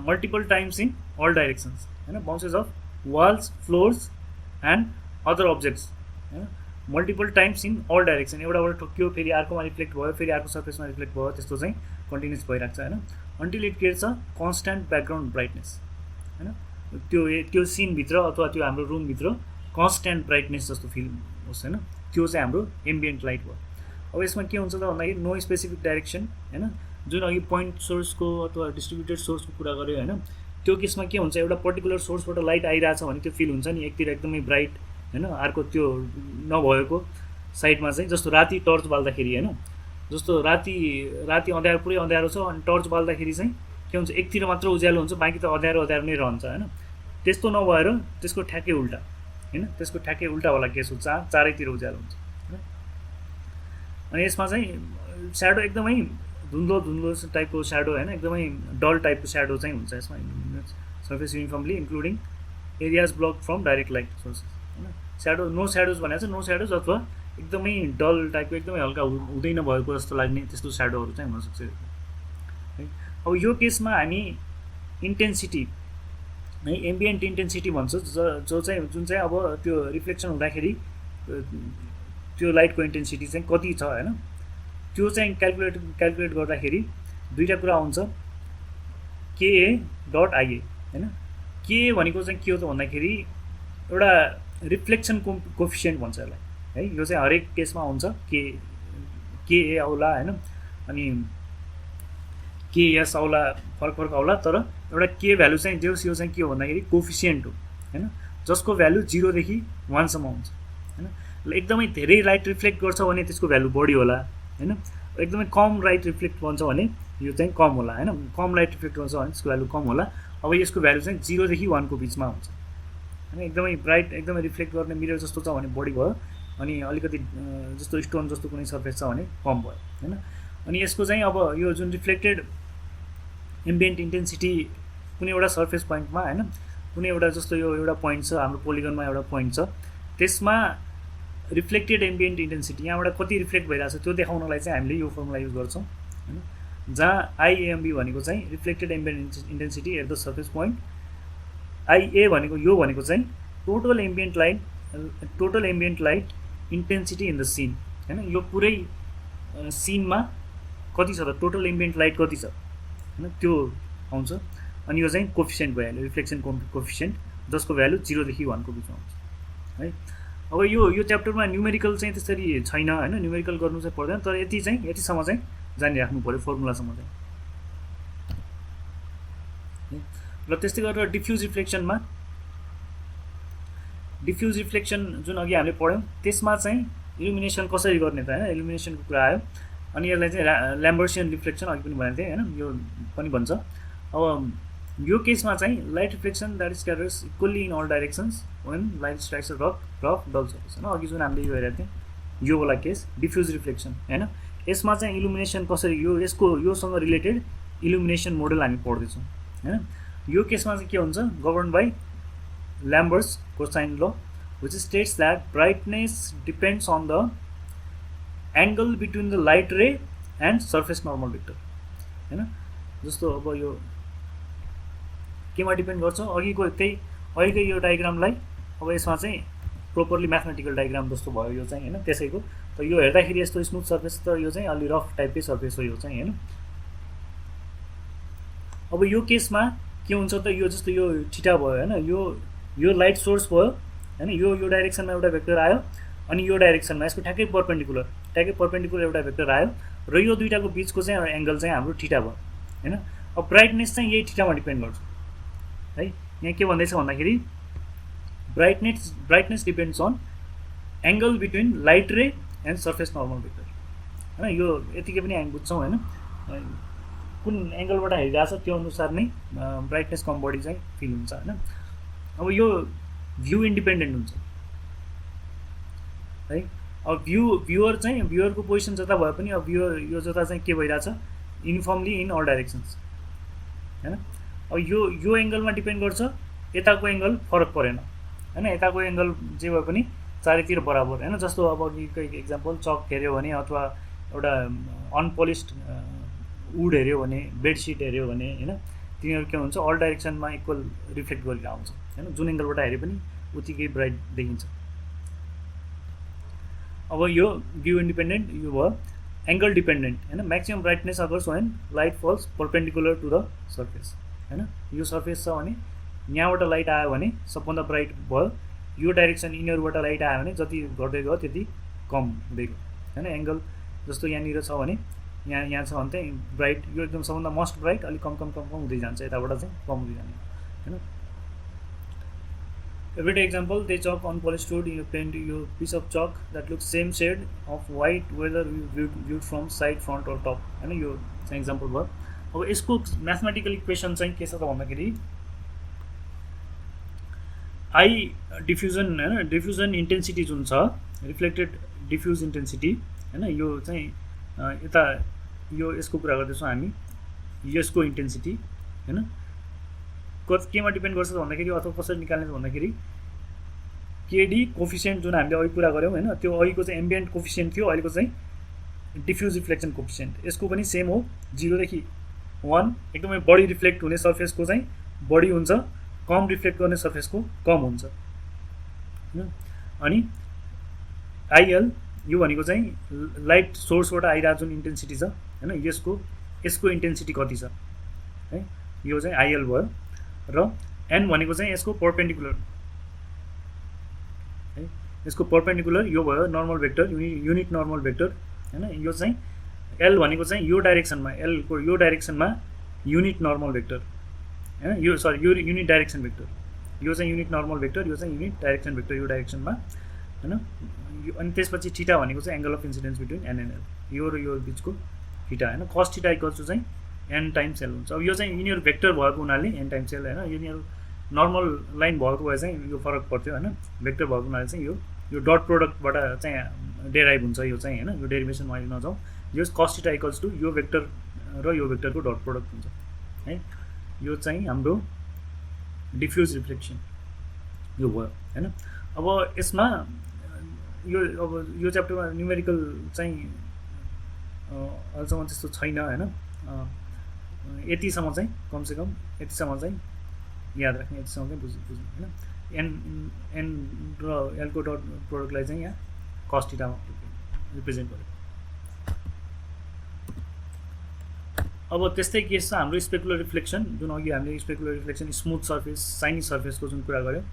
multiple times in all directions होइन। Bounces off walls floors and other objects होइन, multiple times in all direction. एउटाबाट ठोकियो फेरि अर्कोमा रिफ्लेक्ट भयो, फेरि अर्को सर्फेसमा रिफ्लेक्ट भयो, त्यस्तो चाहिँ कन्टिन्युस भइरहेको छ होइन। Until it gets a constant background brightness होइन। त्यो सिनभित्र अथवा त्यो हाम्रो रुमभित्र कन्स्ट्यान्ट ब्राइटनेस जस्तो फिल होस् होइन, त्यो चाहिँ हाम्रो एम्बियन्ट लाइट भयो। अब यसमा के हुन्छ त भन्दाखेरि नो स्पेसिफिक डाइरेक्सन होइन। जुन अघि पोइन्ट सोर्सको अथवा डिस्ट्रिब्युटेड सोर्सको कुरा गऱ्यो होइन, त्यो केसमा के हुन्छ एउटा पर्टिकुलर सोर्सबाट लाइट आइरहेछ भने त्यो फिल हुन्छ नि, एकतिर एकदमै ब्राइट होइन, अर्को त्यो नभएको साइडमा चाहिँ, जस्तो राति टर्च बाल्दाखेरि होइन, जस्तो राति अँध्यारो पुरै अँध्यारो छ अनि टर्च बाल्दाखेरि चाहिँ के हुन्छ एकतिर मात्र उज्यालो हुन्छ, बाँकी त अँध्यारो अँध्यारो नै रहन्छ होइन। त्यस्तो नभएर त्यसको ठ्याक्कै उल्टा होइन, त्यसको ठ्याक्कै उल्टावाला केस हुन्छ, चारैतिर उज्यालो हुन्छ होइन। अनि यसमा चाहिँ स्याडो एकदमै धुन्द्लो धुन्द्लो टाइपको स्याडो होइन, एकदमै डल टाइपको स्याडो चाहिँ हुन्छ यसमा। Surface uniformly including areas block from direct light sources होइन। स्याडो नो स्याडोज भनेको चाहिँ नो स्याडोज अथवा एकदमै डल टाइपको एकदमै हल्का हुँदैन भएको जस्तो लाग्ने त्यस्तो स्याडोहरू चाहिँ हुनसक्छ है। अब यो केसमा हामी इन्टेन्सिटी है, एम्बियन्ट इन्टेन्सिटी भन्छ, जो चाहिँ जुन चाहिँ अब त्यो रिफ्लेक्सन हुँदाखेरि त्यो लाइटको इन्टेन्सिटी चाहिँ कति छ होइन, त्यो चाहिँ क्यालकुलेट गर्दाखेरि दुईवटा कुरा आउँछ, केए डट आइए होइन। के भनेको चाहिँ के हो त भन्दाखेरि एउटा रिफ्लेक्सन कोफिसियन्ट भन्छ यसलाई है। यो चाहिँ हरेक केसमा हुन्छ के आउला होइन, अनि केएस आउला, फरक फरक आउला, तर एउटा के भ्यालु चाहिँ देऊ। यो चाहिँ के हो भन्दाखेरि कोफिसियन्ट हो होइन, जसको भ्यालु 0 देखि 1 सम्म हुन्छ होइन। एकदमै धेरै लाइट रिफ्लेक्ट गर्छ भने त्यसको भ्यालु बढी होला होइन, एकदमै कम लाइट रिफ्लेक्ट गर्छ भने यो चाहिँ कम होला होइन। कम लाइट रिफ्लेक्ट गर्छ भने त्यसको भ्यालु कम होला। अब यसको भ्यालु चाहिँ 0 देखि 1 को बिचमा हुन्छ होइन। एकदमै ब्राइट एकदमै रिफ्लेक्ट गर्ने मिरर जस्तो छ भने बढी भयो, अनि अलिकति जस्तो स्टोन जस्तो कुनै सर्फेस छ भने कम भयो होइन। अनि यसको चाहिँ अब यो जुन रिफ्लेक्टेड एम्बियन्ट इन्टेन्सिटी कुनै एउटा सर्फेस पोइन्टमा होइन, कुनै एउटा जस्तो यो एउटा पोइन्ट छ हाम्रो पोलिगनमा, एउटा पोइन्ट छ त्यसमा रिफ्लेक्टेड एम्बियन्ट इन्टेन्सिटी यहाँबाट कति रिफ्लेक्ट भइरहेको छ त्यो देखाउनलाई चाहिँ हामीले यो फर्मुला युज गर्छौँ होइन, जहाँ आइएएमबी भनेको चाहिँ reflected ambient intensity at the surface point, I A भनेको यो भनेको चाहिँ total ambient light intensity in the scene होइन। यो पुरै सिनमा कति छ त टोटल एम्बियन्ट लाइट कति छ होइन, त्यो आउँछ। अनि यो चाहिँ कोफिसियन्ट भइहाल्यो, रिफ्लेक्सन कोफिसियन्ट, जसको भ्यालु 0 देखि 1 को बिचमा हुन्छ है। अब यो च्याप्टरमा न्युमेरिकल चाहिँ त्यसरी छैन होइन, न्युमेरिकल गर्नु चाहिँ पर्दैन, तर यतिसम्म चाहिँ जानिराख्नु पऱ्यो फर्मुलासम्म चाहिँ। र त्यस्तै गरेर डिफ्युज रिफ्लेक्सन जुन अघि हामीले पढ्यौँ त्यसमा चाहिँ इल्युमिनेसन कसरी गर्ने त होइन, इल्युमिनेसनको कुरा आयो। अनि यसलाई चाहिँ ल्याम्बर्सियन रिफ्लेक्सन अघि पनि भनेको थिएँ होइन, यो पनि भन्छ। अब यो केसमा चाहिँ light reflection that scatters equally in all directions when light strikes rough dull surface होइन। अघि जुन हामीले यो हेरेको थियौँ योवाला केस डिफ्युज रिफ्लेक्सन होइन, यसमा चाहिँ इल्युमिनेसन कसरी योसँग रिलेटेड इल्युमिनेसन मोडल हामी पढ्दैछौँ होइन। यो केसमा चाहिँ के हुन्छ, govern by Lambert's cosine law which states that brightness depends on the angle between the light ray and surface normal vector होइन। जस्तो अब यो केमा डिपेन्ड गर्छ, अघिकै यो डायग्रामलाई अब यसमा चाहिँ प्रोपरली म्याथमेटिकल डायग्राम जस्तो भयो यो चाहिँ होइन त्यसैको। त यो हेर्दाखेरि यस्तो स्मुथ सर्फेस, त यो चाहिँ अलि रफ टाइपकै सर्फेस हो यो चाहिँ होइन। अब यो केसमा के हुन्छ त, यो जस्तो यो ठिटा भयो होइन, यो लाइट सोर्स भयो हैन। यो डाइरेक्सनमा एउटा भेक्टर आयो अनि यो डाइरेक्सनमा यसको ठ्याक्कै पर्पेन्डिकुलर एउटा भेक्टर आयो र यो दुईटाको बिचको चाहिँ एङ्गल चाहिँ हाम्रो थीटा भयो हैन। अब ब्राइटनेस चाहिँ यही थीटामा डिपेन्ड गर्छ है। यहाँ के भन्दैछ भन्दाखेरि brightness depends on angle between light ray and surface normal vector हैन। यो यतिकै पनि हामी बुझ्छौँ हैन, कुन एङ्गलबाट हेरिरहेको छ त्यो अनुसार नै ब्राइटनेस कम बढी चाहिँ फिल हुन्छ हैन। अब यो भ्यू इन्डिपेन्डेन्ट हुन्छ है। अब भ्युअरको पोजिसन जता भए पनि अब यो जता चाहिँ के भइरहेछ युनिफर्मली इन अल डाइरेक्सन्स हैन। अब यो एङ्गलमा डिपेन्ड गर्छ, यताको एङ्गल फरक परेन हैन, यताको एङ्गल जे भए पनि चारैतिर बराबर हैन। जस्तो अब अघिको एक्जाम्पल चक हेऱ्यो भने अथवा एउटा अनपोलिस्ड वुड हेऱ्यो भने, बेडसिट हेऱ्यो भने हैन, तिनीहरू के हुन्छ अल डाइरेक्सनमा इक्वल रिफ्लेक्ट गरेर आउँछ हैन। जुन एङ्गलबाट हेरे पनि उतिकै ब्राइट देखिन्छ। अब यो भ्यू इन्डिपेन्डेन्ट यो भयो। एङ्गल डिपेन्डेन्ट हैन, maximum brightness occurs when light falls perpendicular to the surface हैन। यो सर्फेस छ भने यहाँबाट लाइट आयो भने सबभन्दा ब्राइट भयो, यो डाइरेक्सन यिनीहरूबाट लाइट आयो भने जति घट्दै गयो त्यति कम हुँदै गयो हैन। एङ्गल जस्तो यहाँनिर छ भने यहाँ छ भने चाहिँ ब्राइट यो एकदम सबभन्दा मोस्ट ब्राइट अलिक कम हुँदै जान्छ, यताबाट चाहिँ कम हुँदै जाने हैन। Everyday example, they chalk on polished wood, you paint your piece of chalk that looks same shade of white whether you viewed from side, front or top हैन। यो चाहिँ एक्जाम्पल भयो। अब यसको म्याथमेटिकल इक्वेसन चाहिँ के छ त भन्दाखेरि आई डिफ्युजन हैन, डिफ्युजन इन्टेन्सिटी जुन छ रिफ्लेक्टेड डिफ्युज इन्टेन्सिटी हैन, यो चाहिँ यता यो यसको कुरा गर्दैछौँ हामी, यसको इन्टेन्सिटी हैन केमा डिपेन्ड गर्छ भन्दाखेरि अथवा कसरी निकाल्ने भन्दाखेरि केडी कोफिसियन्ट जुन हामीले अघि कुरा गऱ्यौँ हैन, त्यो अघिको चाहिँ एम्बियन्ट कोफिसियन्ट थियो, अहिलेको चाहिँ डिफ्युज रिफ्लेक्सन कोफिसियन्ट। यसको पनि सेम हो, 0 देखि 1 एकदमै बढी रिफ्लेक्ट हुने सर्फेसको चाहिँ बढी हुन्छ, कम रिफ्लेक्ट गर्ने सर्फेसको कम हुन्छ हैन। अनि आइएल यो भनेको चाहिँ लाइट सोर्सबाट आइरहेको जुन इन्टेन्सिटी छ हैन, यसको इन्टेन्सिटी कति छ है, यो चाहिँ आइएल भयो। र एन भनेको चाहिँ यसको पर्पेन्डिकुलर है, यसको पर्पेन्डिकुलर यो भयो normal vector, unit normal vector हैन। यो चाहिँ एल भनेको चाहिँ यो डाइरेक्सनमा, एलको यो डाइरेक्सनमा युनिट नर्मल भेक्टर हैन, यो सरी यो युनिट डाइरेक्सन भेक्टर, यो चाहिँ युनिट नर्मल भेक्टर, यो चाहिँ युनिट डाइरेक्सन भेक्टर यो डाइरेक्सनमा हैन। अनि त्यसपछि थीटा भनेको चाहिँ angle of incidence between n and l, यो र यो बिचको थीटा हैन। कस थीटा इक्वल्स टु चाहिँ एन टाइम्स एल हुन्छ। अब यो चाहिँ यिनीहरू भेक्टर भएको हुनाले एन टाइम्स एल हैन, यिनीहरू नर्मल लाइन भएको भए चाहिँ यो फरक पर्थ्यो हैन, भेक्टर भएको हुनाले चाहिँ यो डट प्रोडक्टबाट चाहिँ डेराइभ हुन्छ यो चाहिँ हैन। यो डेरिभेसनमा अहिले नजाउँ, यो कस थीटा इक्वल्स टु यो भेक्टर र यो भेक्टरको डट प्रोडक्ट हुन्छ है। यो चाहिँ हाम्रो डिफ्युज रिफ्लेक्सन यो भयो हैन। अब यसमा यो च्याप्टरमा न्युमेरिकल चाहिँ अहिलेसम्म त्यस्तो छैन हैन, यतिसम्म चाहिँ कमसेकम यतिसम्म चाहिँ याद राख्ने, यतिसम्म चाहिँ बुझ्नु हैन। एन र एलको डट प्रोडक्टलाई चाहिँ यहाँ कस थीटामा रिप्रेजेन्ट गर्यो। अब त्यस्तै केस छ हाम्रो स्पेकुलर रिफ्लेक्सन, जुन अघि हामीले specular reflection smooth surface shiny सर्फेसको जुन कुरा गऱ्यौँ,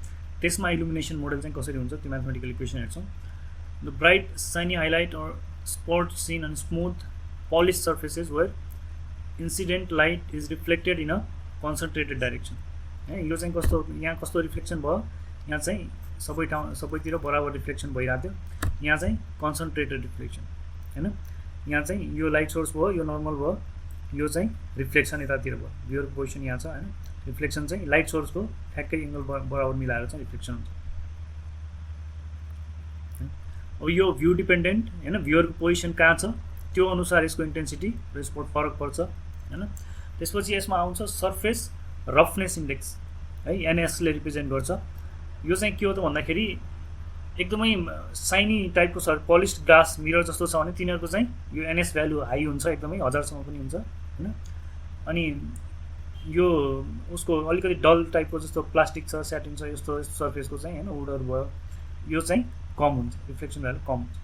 त्यसमा इल्युमिनेसन मोडल चाहिँ कसरी हुन्छ त्यो म्याथमेटिकल इक्वेसन हेर्छौँ। The bright shiny highlight or spot seen on smooth polish surfaces where incident light is reflected in a concentrated direction है। यो चाहिँ कस्तो, यहाँ कस्तो रिफ्लेक्सन भयो, यहाँ चाहिँ सबैतिर बराबर रिफ्लेक्सन भइरहेको थियो, यहाँ चाहिँ कन्सन्ट्रेटेड रिफ्लेक्सन हैन। यहाँ चाहिँ यो लाइट सोर्स भयो, यो नर्मल भयो, यो चाहिँ रिफ्लेक्सन यतातिर भयो, भ्युअरको पोजिसन यहाँ छ हैन। रिफ्लेक्सन चाहिँ लाइट सोर्सको ठ्याक्कै एङ्गल बराबर मिलाएर चाहिँ रिफ्लेक्सन हुन्छ। अब यो भ्यू डिपेन्डेन्ट हैन, भ्युअरको पोजिसन कहाँ छ त्यो अनुसार यसको इन्टेन्सिटी र स्पोर्ट फरक पर्छ हैन। त्यसपछि यसमा आउँछ सर्फेस रफनेस इन्डेक्स है, एनएसले रिप्रेजेन्ट गर्छ। यो चाहिँ के हो त भन्दाखेरि एकदमै साइनी टाइपको पोलिस्ड ग्लास मिरर जस्तो छ भने तिनीहरूको चाहिँ यो एनएस भ्यालु हाई हुन्छ, एकदमै 1000सम्म पनि हुन्छ हैन। अनि यो उसको अलिकति डल टाइपको जस्तो प्लास्टिक छ, स्याटिन छ, यस्तो सर्फेसको चाहिँ हैन, वुडहरू भयो, यो चाहिँ कम हुन्छ, रिफ्लेक्सन भ्यालु कम हुन्छ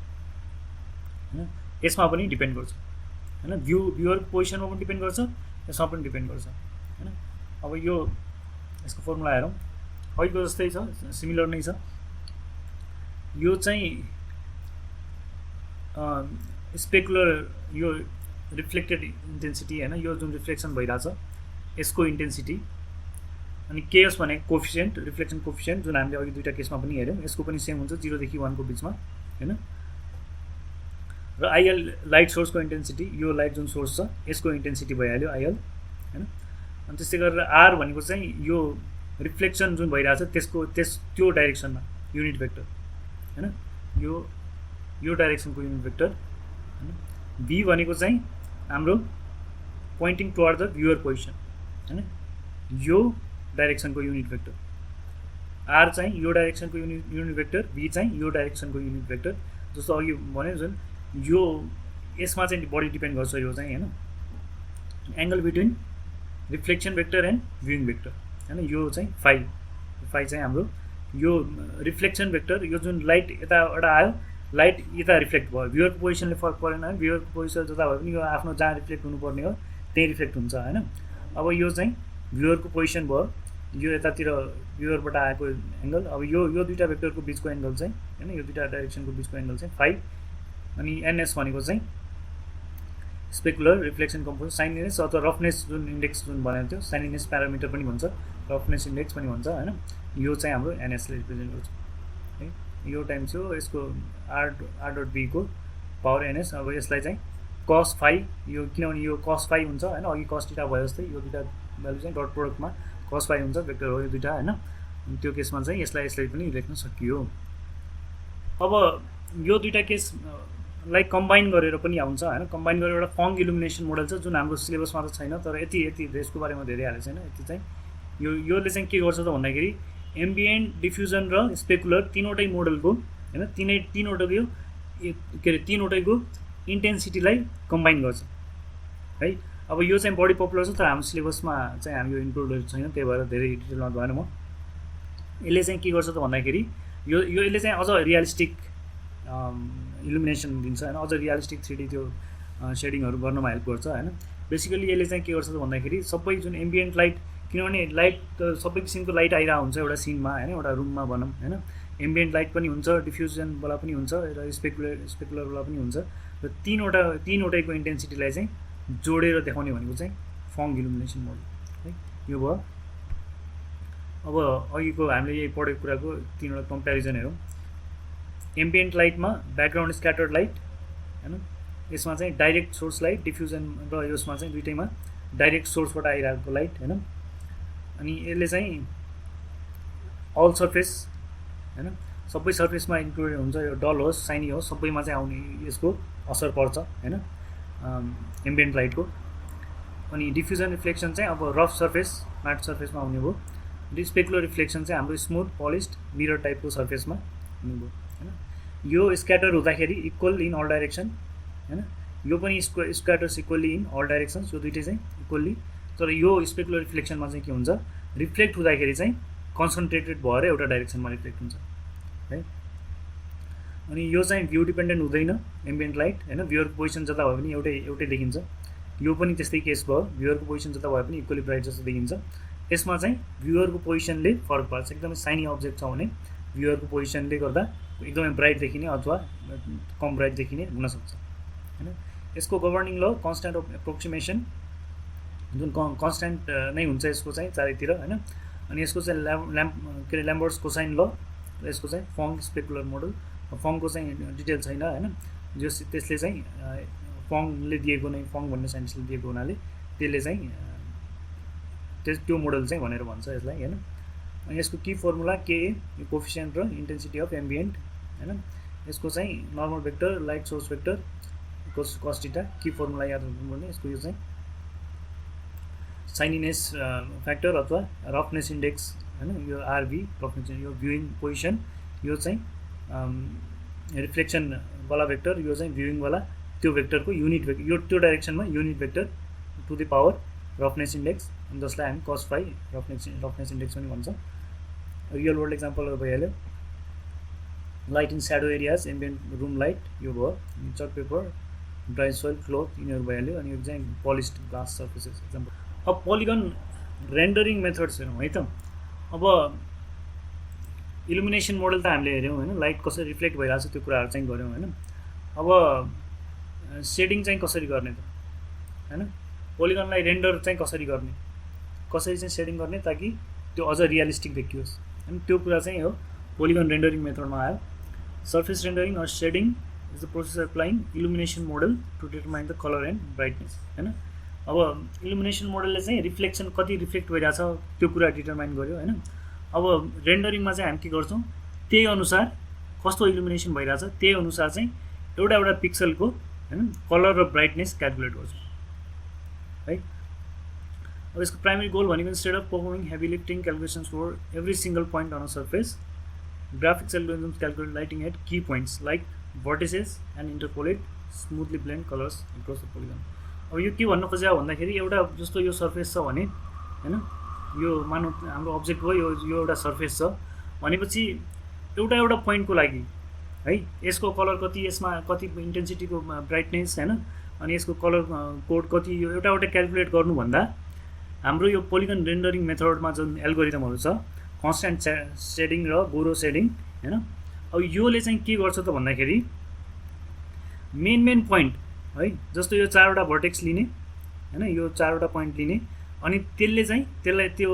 हैन। यसमा पनि डिपेन्ड गर्छ हैन, भ्युअर पोजिसनमा पनि डिपेन्ड गर्छ, यसमा पनि डिपेन्ड गर्छ हैन। अब यो यसको फर्मुला हेरौँ, अहिलेको जस्तै छ, सिमिलर नै छ यो चाहिँ स्पेकुलर यो रिफ्लेक्टेड इन्टेन्सिटी हैन, यो जुन रिफ्लेक्सन भइरहेछ यसको इन्टेन्सिटी। अनि केएस भनेको कोफिसिएन्ट, रिफ्लेक्सन कोफिसिएन्ट, जुन हामीले अघि दुईटा केसमा पनि हेऱ्यौँ, यसको पनि सेम हुन्छ 0 देखि 1 को बिचमा हैन। र आइएल लाइट सोर्सको इन्टेन्सिटी, यो लाइट जुन सोर्स छ यसको इन्टेन्सिटी भइहाल्यो आइएल हैन। अनि त्यस्तै गरेर आर भनेको चाहिँ यो रिफ्लेक्सन जुन भइरहेछ त्यसको त्यो डाइरेक्सनमा युनिट भेक्टर हैन, यो डाइरेक्सनको युनिट भेक्टर हैन। भी भनेको चाहिँ हाम्रो pointing toward the viewer position हैन, यो डाइरेक्सनको युनिट भेक्टर। आर चाहिँ यो डाइरेक्सनको युनिट भेक्टर, भी चाहिँ यो डाइरेक्सनको युनिट भेक्टर। जस्तो अघि भने जुन यो यसमा चाहिँ बढी डिपेन्ड गर्छ यो चाहिँ हैन, angle between reflection vector and viewing vector हैन। यो चाहिँ फाइ चाहिँ हाम्रो यो रिफ्लेक्सन भेक्टर, यो जुन लाइट यताबाट आयो, लाइट यता रिफ्लेक्ट भयो, भ्युअरको पोजिसनले फरक परेन, भ्युअरको पोजिसन जता भए पनि यो आफ्नो जहाँ रिफ्लेक्ट हुनुपर्ने हो त्यही रिफ्लेक्ट हुन्छ हैन। अब यो चाहिँ भ्युअरको पोजिसन भयो, यो यतातिर भ्युअरबाट आएको एङ्गल। अब यो दुईटा भेक्टरको बिचको एङ्गल चाहिँ हैन, यो दुईटा डाइरेक्सनको बिचको एङ्गल चाहिँ फाइ। अनि एनएस भनेको चाहिँ स्पेकुलर रिफ्लेक्सन कम्पोनेन्ट, साइनिनेस अथवा रफनेस जुन इन्डेक्स जुन भनेको थियो, साइनिनेस प्यारामिटर पनि भन्छ, रफनेस इन्डेक्स पनि भन्छ हैन। यो चाहिँ हाम्रो एनएसले रिप्रेजेन्ट गर्छ है। यो टाइम्स हो यसको आर डट बी को पावर एनएस। अब यसलाई चाहिँ कस फाइ, यो किनभने यो कस फाइ हुन्छ हैन, अघि कस थीटा भयो जस्तै यो दुईटा भ्यालु चाहिँ डट प्रोडक्टमा कस फाइ हुन्छ, भेक्टर हो यो दुईटा हैन। त्यो केसमा चाहिँ यसलाई पनि लेख्न सकियो। अब यो दुईटा केसलाई कम्बाइन गरेर पनि आउँछ हैन, कम्बाइन गरेर एउटा फङ्ग इल्युमिनेसन मोडल छ जुन हाम्रो सिलेबसमा त छैन, तर यति यसको बारेमा धेरै हालेको छैन। यति चाहिँ योले चाहिँ के गर्छ त भन्दाखेरि एम्बिएन्ट, डिफ्युजन र स्पेकुलर तीनवटै मोडलको हैन, तीनवटैको के अरे तीनवटैको इन्टेन्सिटीलाई कम्बाइन गर्छ है। अब यो चाहिँ बढी पपुलर छ, तर हाम्रो सिलेबसमा चाहिँ हामी यो इन्क्लुड गरेको छैन, त्यही भएर धेरै डिटेलमा भएन म। यसले चाहिँ के गर्छ त भन्दाखेरि यसले चाहिँ अझ रियलिस्टिक इल्युमिनेसन दिन्छ हैन, अझ रियलिस्टिक 3D त्यो सेडिङहरू गर्नमा हेल्प गर्छ हैन। बेसिकली यसले चाहिँ के गर्छ त भन्दाखेरि सबै जुन एम्बिएन्ट लाइट, किनभने लाइट त सबै किसिमको लाइट आइरहेको हुन्छ एउटा सिनमा हैन, एउटा रुममा भनौँ हैन, एम्बिएन्ट लाइट पनि हुन्छ, डिफ्युजनवाला पनि हुन्छ र स्पेकुलरवाला पनि हुन्छ। र तीनवटैको इन्टेन्सिटीलाई चाहिँ जोडेर देखाउने भनेको चाहिँ फङ्ग इल्युमिनेसन मोडल है। यो भयो। अब अघिको हामीले यही पढेको कुराको तीनवटा कम्पेरिजन हेरौँ। एम्बिएन्ट लाइटमा ब्याकग्राउन्ड स्क्याटर्ड लाइट हैन, यसमा चाहिँ डाइरेक्ट सोर्स लाइट, डिफ्युजन र यसमा चाहिँ दुईटैमा डाइरेक्ट सोर्सबाट आइरहेको लाइट हैन। अनि यसले चाहिँ अल सर्फेस हैन, सबै सर्फेसमा इन्क्लुडेड हुन्छ, यो डल होस् साइनी होस् सबैमा चाहिँ आउने यसको असर पर्छ हैन एम्बिएन्ट लाइटको। अनि डिफ्युजन रिफ्लेक्सन चाहिँ अब रफ सर्फेस, म्याट सर्फेसमा आउने भयो। स्पेकुलर रिफ्लेक्सन चाहिँ हाम्रो स्मुथ पलिस्ड मिरर टाइपको सर्फेसमा हुने भयो हैन। यो स्क्याटर हुँदाखेरि इक्वल इन अल डाइरेक्सन हैन, यो पनि स्क्याटर्स इक्वल्ली इन अल डाइरेक्सन्स, यो दुइटै चाहिँ इक्वल्ली। तर यो स्पेकुलर रिफ्लेक्सनमा चाहिँ के हुन्छ, रिफ्लेक्ट हुँदाखेरि चाहिँ कन्सन्ट्रेटेड भएर एउटा डाइरेक्सनमा रिफ्लेक्ट हुन्छ है। अनि यो चाहिँ भ्यू डिपेन्डेन्ट हुँदैन एम्बिएन्ट लाइट हैन, भ्युअरको पोजिसन जता भए पनि एउटै देखिन्छ। यो पनि त्यस्तै केस भयो, भ्युअरको पोजिसन जता भए पनि इक्वली ब्राइट जस्तो देखिन्छ। यसमा चाहिँ भ्युअरको पोजिसनले फरक पार्छ, एकदमै साइनी अब्जेक्ट छ भने भ्युअरको पोजिसनले गर्दा एकदमै ब्राइट देखिने अथवा कम ब्राइट देखिने हुनसक्छ हैन। यसको गभर्निङ ल कन्स्ट्यान्ट अफ एप्रोक्सिमेसन, जुन कन्स्ट्यान्ट नै हुन्छ यसको चाहिँ चारैतिर हैन। अनि यसको चाहिँ ल्याम्बर्ट्स कोसाइन ल, यसको चाहिँ फङ्ग स्पेकुलर मोडल। फङ्गको चाहिँ डिटेल छैन हैन, त्यसले चाहिँ फङ्गले दिएको नै, फङ्ग भन्ने साइन्टिस्टले दिएको हुनाले त्यसले चाहिँ त्यो मोडल चाहिँ भनेर भन्छ यसलाई हैन। अनि यसको की फर्मुला के यो कोफिसिएन्ट र इन्टेन्सिटी अफ एम्बिएन्ट हैन। यसको चाहिँ normal vector, light source vector, cos theta, की फर्मुला याद गर्नुपर्ने। यसको यो चाहिँ साइनिनेस फ्याक्टर अथवा रफनेस इन्डेक्स हैन, यो आरभी रफनेस, यो भ्युइङ पोजिसन, यो चाहिँ रिफ्लेक्सनवाला भेक्टर, यो चाहिँ भ्युइङवाला त्यो भेक्टरको युनिट भेक्टर, यो त्यो डाइरेक्सनमा unit vector to the power roughness index, जसलाई हामी कस फाइ रफनेस इन्डेक्स पनि भन्छ। रियल वर्ल्ड एक्जाम्पलहरू भइहाल्यो, light in shadow areas, ambient room light यो भयो, chalk paper, dry soil, cloth यिनीहरू भइहाल्यो। अनि यो चाहिँ पोलिस्ड ग्लास सर्फेसेस एक्जाम्पल। अब पोलिगन रेन्डरिङ मेथड्स हेरौँ है त। अब इल्युमिनेसन मोडल त हामीले हेऱ्यौँ होइन, लाइट कसरी रिफ्लेक्ट भइरहेको छ त्यो कुराहरू चाहिँ गऱ्यौँ होइन। अब सेडिङ चाहिँ कसरी गर्ने त होइन, पोलिगनलाई रेन्डर चाहिँ कसरी गर्ने, कसरी चाहिँ सेडिङ गर्ने ताकि त्यो अझ रियलिस्टिक देखियोस् होइन, त्यो कुरा चाहिँ हो पोलिगन रेन्डरिङ मेथडमा आयो। Surface rendering or shading is the process applying illumination model to determine the colour and brightness होइन। अब इल्युमिनेसन मोडलले चाहिँ रिफ्लेक्सन कति रिफ्लेक्ट भइरहेछ त्यो कुरा डिटरमाइन गर्यो होइन। अब रेन्डरिङमा चाहिँ हामी के गर्छौँ, त्यही अनुसार कस्तो इल्युमिनेसन भइरहेछ त्यही अनुसार चाहिँ एउटा एउटा पिक्सलको होइन कलर र ब्राइटनेस क्यालकुलेट गर्छौँ है। अब यसको प्राइमेरी गोल भनेको instead of performing heavy lifting calculations for every single point on a surface, graphics algorithms calculate lighting at key points like vertices and interpolate smoothly blend colours across the polygon. अब यो के भन्नु खोजेको भन्दाखेरि एउटा जस्तो यो सर्फेस छ भने होइन, यो मानौँ हाम्रो अब्जेक्ट हो, यो एउटा सर्फेस छ भनेपछि एउटा एउटा पोइन्टको लागि है यसको कलर कति, यसमा कति इन्टेन्सिटीको ब्राइटनेस होइन, अनि यसको कलर कोड कति, यो एउटा एउटा क्यालकुलेट गर्नुभन्दा हाम्रो यो पोलिगन रेन्डरिङ मेथडमा जुन एल्गोरिदमहरू छ कन्स्ट्यान्ट सेडिङ र गोरो सेडिङ होइन, अब योले चाहिँ के गर्छ त भन्दाखेरि मेन पोइन्ट है, जस्तो यो 4वटा भर्टेक्स लिने होइन, यो 4वटा पोइन्ट लिने अनि त्यसलाई त्यो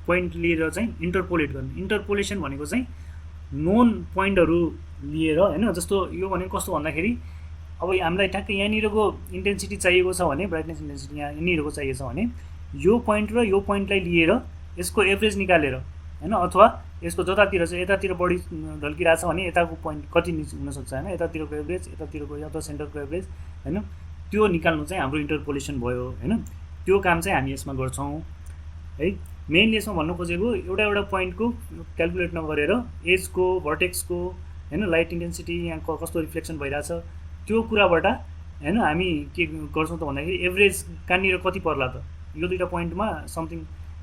पोइन्ट लिएर चाहिँ इन्टरपोलेट गर्ने। इन्टरपोलेसन भनेको चाहिँ नोन पोइन्टहरू लिएर होइन, जस्तो यो भनेको कस्तो भन्दाखेरि अब हामीलाई ठ्याक्कै यहाँनिरको इन्टेन्सिटी चाहिएको छ भने, ब्राइटनेस इन्टेन्सिटी यहाँनिरको चाहिएको छ भने यो पोइन्ट र यो पोइन्टलाई लिएर यसको एभरेज निकालेर होइन, अथवा यसको जतातिर चाहिँ यतातिर बढी ढल्किरहेछ भने यताको पोइन्ट कति हुनसक्छ होइन, यतातिरको एभरेज, यतातिरको अथवा सेन्टरको एभरेज होइन, त्यो निकाल्नु चाहिँ हाम्रो इन्टरपोलेसन भयो होइन। त्यो काम चाहिँ हामी यसमा गर्छौँ है। मेन यसमा भन्नु खोजेको एउटा एउटा पोइन्टको क्यालकुलेट नगरेर एजको, भर्टेक्सको होइन, लाइट इन्टेन्सिटी यहाँ कस्तो रिफ्लेक्सन भइरहेछ त्यो कुराबाट होइन हामी के गर्छौँ त भन्दाखेरि एभरेज कहाँनिर कति पर्ला त, यो दुईवटा पोइन्टमा समथिङ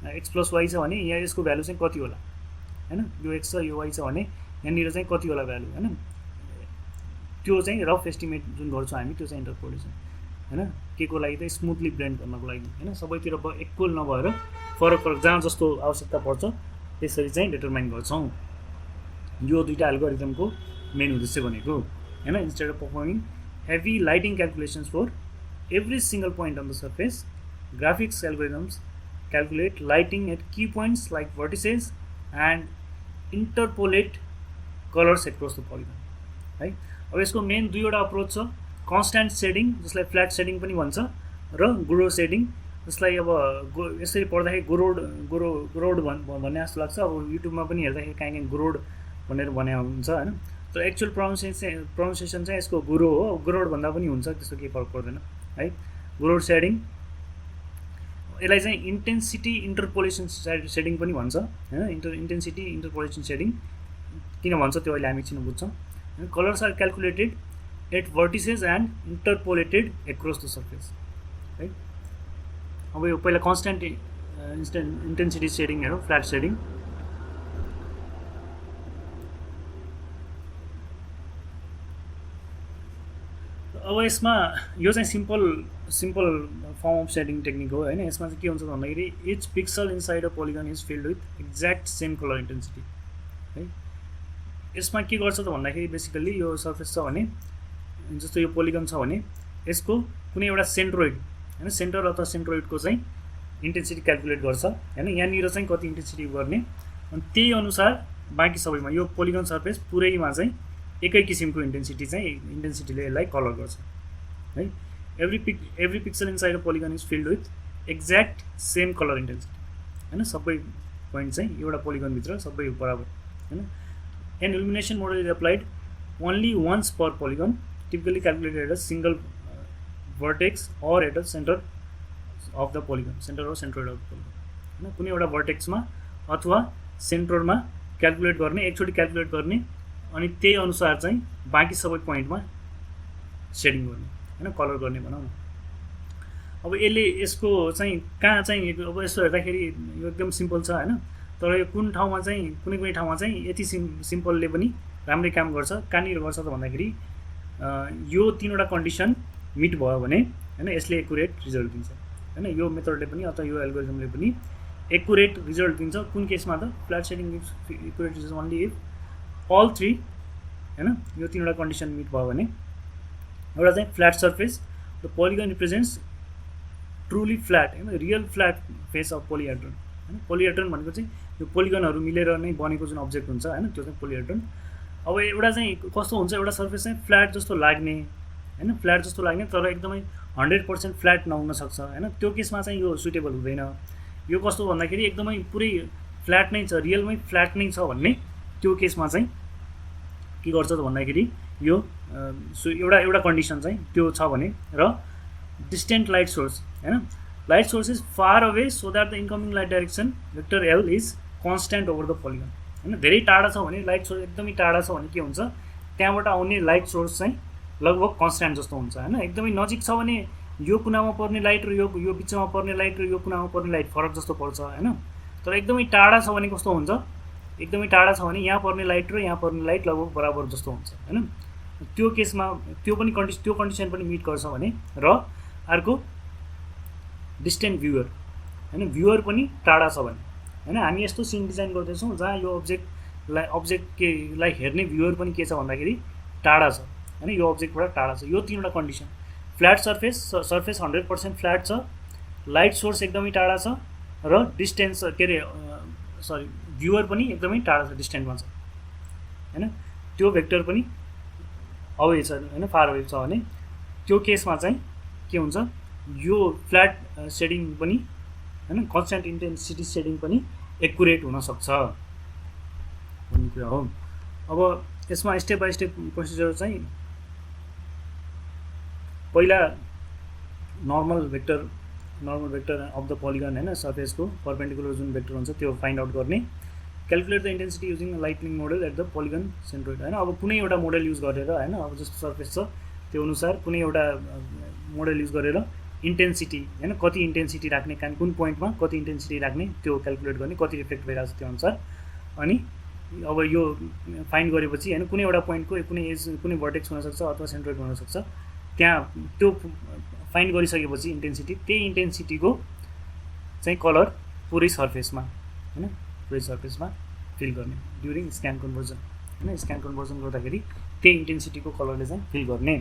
एक्स प्लस वाइ छ भने यहाँ यसको भ्यालु चाहिँ कति होला होइन, यो एक्स छ यो वाइ छ भने यहाँनिर चाहिँ कति होला भ्यालु होइन, त्यो चाहिँ रफ एस्टिमेट जुन गर्छौँ हामी त्यो चाहिँ इन्टरपोलेसन होइन। के को लागि त स्मुथली ब्लेन्ड गर्नको लागि होइन, सबैतिर इक्वल नभएर फरक जहाँ जस्तो आवश्यकता पर्छ त्यसरी चाहिँ डिटरमाइन गर्छौँ। यो दुईवटा एल्गोरिदमको मेन उद्देश्य भनेको होइन। Instead of performing heavy lighting calculations for every single point on the surface, graphics algorithms calculate lighting at key points like vertices and interpolate colours across the polygon है। अब यसको मेन दुईवटा अप्रोच छ, constant shading जसलाई flat shading पनि भन्छ र गोरो सेडिङ जसलाई अब यसरी पढ्दाखेरि गोरोड भन्ने जस्तो लाग्छ। अब युट्युबमा पनि हेर्दाखेरि कहीँ गोरोड भनेर भने हुन्छ होइन, तर एक्चुअल प्रोनाउन्सिएसन चाहिँ यसको गोरो हो, गोरोड भन्दा पनि हुन्छ, त्यस्तो केही फरक पर्दैन है। गोरोड सेडिङ यसलाई चाहिँ इन्टेन्सिटी इन्टरपोलेसन सेडिङ पनि भन्छ होइन, इन्टेन्सिटी इन्टरपोलेसन सेडिङ किन भन्छ त्यो अहिले हामी एकछिन बुझ्छौँ। Colours are calculated at vertices and interpolated across the surface है। अब यो पहिला कन्स्ट्यान्ट इन्टेन्सिटी सेडिङ हेरौँ, फ्ल्याट सेडिङ। अब यसमा यो चाहिँ simple form of shading technique हो होइन। यसमा चाहिँ के हुन्छ भन्दाखेरि each pixel inside a polygon is filled with exact same colour intensity है। यसमा के गर्छ त भन्दाखेरि बेसिकल्ली यो सर्फेस छ भने, जस्तो यो पोलिगन छ भने यसको कुनै एउटा सेन्ट्रोइड होइन, सेन्टर अथवा सेन्ट्रोइडको चाहिँ इन्टेन्सिटी क्यालकुलेट गर्छ होइन, यहाँनिर चाहिँ कति इन्टेन्सिटी गर्ने, अनि त्यही अनुसार बाँकी सबैमा यो पोलिगन सर्फेस पुरैमा चाहिँ एकै किसिमको इन्टेन्सिटीले यसलाई कलर गर्छ है। Every pixel inside a polygon is filled with exact same colour intensity होइन, सबै पोइन्ट चाहिँ एउटा पोलिगनभित्र सबै बराबर होइन। An illumination model is applied only once per polygon, typically calculated at a single vertex or at a center of the polygon, center or centroid of the polygon होइन। कुनै एउटा भर्टेक्समा अथवा सेन्टरमा क्यालकुलेट गर्ने, एकचोटि क्यालकुलेट गर्ने अनि त्यही अनुसार चाहिँ बाँकी सबै पोइन्टमा सेडिङ गर्ने होइन, कलर गर्ने भनौँ न। अब यसको चाहिँ कहाँ चाहिँ अब यसो हेर्दाखेरि यो एकदम सिम्पल छ होइन, तर यो कुन ठाउँमा चाहिँ कुनै ठाउँमा चाहिँ यति सिम्पलले पनि राम्रै काम गर्छ। कहाँनिर गर्छ त भन्दाखेरि यो तीनवटा कन्डिसन मिट भयो भने होइन यसले एकुरेट रिजल्ट दिन्छ होइन। यो मेथडले पनि अथवा यो एल्गोरिदमले पनि एकुरेट रिजल्ट दिन्छ। कुन केसमा त flat shading gives accurate result only if all three हैन, यो तीनवटा कन्डिसन मिट भयो भने एउटा चाहिँ flat surface, the polygon represents truly flat हैन, real flat face of polyhedron हैन। पोलिहेड्रोन भनेको चाहिँ यो पोलिगनहरू मिलेर नै बनेको जुन अब्जेक्ट हुन्छ हैन, त्यो चाहिँ पोलिहेड्रोन। अब एउटा चाहिँ कस्तो हुन्छ, एउटा सर्फेस चाहिँ फ्ल्याट जस्तो लाग्ने हैन, फ्ल्याट जस्तो लाग्ने तर एकदमै 100% फ्ल्याट नहुन सक्छ हैन, त्यो केसमा चाहिँ यो सुटेबल हुँदैन। यो कस्तो भन्दाखेरि एकदमै पुरै फ्ल्याट नै छ, रियलमै फ्ल्याट नै छ भन्ने त्यो केसमा चाहिँ के गर्छ त भन्दाखेरि यो एउटा कन्डिसन चाहिँ त्यो छ भने, र डिस्टेन्ट लाइट सोर्स हैन, light source is far away so that the incoming light direction vector L is constant over the polygon हैन। धेरै टाढा छ भने, लाइट सोर्स एकदमै टाढा छ भने के हुन्छ, त्यहाँबाट आउने लाइट सोर्स चाहिँ लगभग कन्स्ट्यान्ट जस्तो हुन्छ हैन। एकदमै नजिक छ भने यो कुनामा पर्ने लाइट र यो बिचमा पर्ने लाइट र यो कुनामा पर्ने लाइट फरक जस्तो पर्छ हैन। तर एकदमै टाढा छ भने कस्तो हुन्छ, एकदमै टाढा छ भने यहाँ पर्ने लाइट र यहाँ पर्ने लाइट लगभग बराबर जस्तो हुन्छ हैन। त्यो केसमा त्यो कन्डिसन पनि मिट गर्छ भने। र अर्को डिस्टेन्ट भ्युअर हैन, भ्युअर पनि टाढा छ भने हैन, हामी यस्तो सिन डिजाइन गर्दैछौँ जहाँ यो अब्जेक्टलाई हेर्ने भ्युअर पनि के छ भन्दाखेरि टाढा छ हैन, यो अब्जेक्टबाट टाढा छ। यो तीनवटा कन्डिसन, फ्ल्याट सर्फेस 100% फ्ल्याट छ, लाइट सोर्स एकदमै टाढा छ, र डिस्टेन्स के अरे भ्युअर पनि एकदमै टाढा छ, डिस्टेन्टमा छ हैन, त्यो भेक्टर पनि अवे छ हैन, फार अवे छ भने त्यो केसमा चाहिँ के हुन्छ, यो फ्ल्याट सेडिङ पनि हैन, कन्स्ट्यान्ट इन्टेन्सिटी सेडिङ पनि एक्युरेट हुनसक्छ भन्ने कुरा हो। अब यसमा स्टेप बाई स्टेप प्रोसिजर चाहिँ पहिला normal vector of the polygon हैन, सर्फेसको पर्पेन्डिकुलर जुन भेक्टर हुन्छ त्यो फाइन्ड आउट गर्ने, calculate the intensity using lighting model at the polygon centroid हैन। अब कुनै एउटा मोडल युज गरेर हैन, अब जस्तो सर्फेस छ त्यो अनुसार कुनै एउटा मोडल युज गरेर इन्टेन्सिटी हैन, कति इन्टेन्सिटी राख्ने, कुन पोइन्टमा कति इन्टेन्सिटी राख्ने त्यो क्यालकुलेट गर्ने, कति रिफ्लेक्ट भइरहेको छ त्यो अनुसार। अनि अब यो फाइन्ड गरेपछि हैन, कुनै एउटा पोइन्टको कुनै भर्टेक्स हुनसक्छ अथवा सेन्ट्रोइड हुनसक्छ, त्यहाँ त्यो फाइन्ड गरिसकेपछि इन्टेन्सिटी, त्यही इन्टेन्सिटीको चाहिँ कलर पुरै सर्फेसमा हैन, पुरै सर्फेसमा फिल गर्ने ड्युरिङ स्क्यान कन्भर्जन हैन। स्क्यान कन्भर्जन गर्दाखेरि त्यही इन्टेन्सिटीको कलरले चाहिँ फिल गर्ने।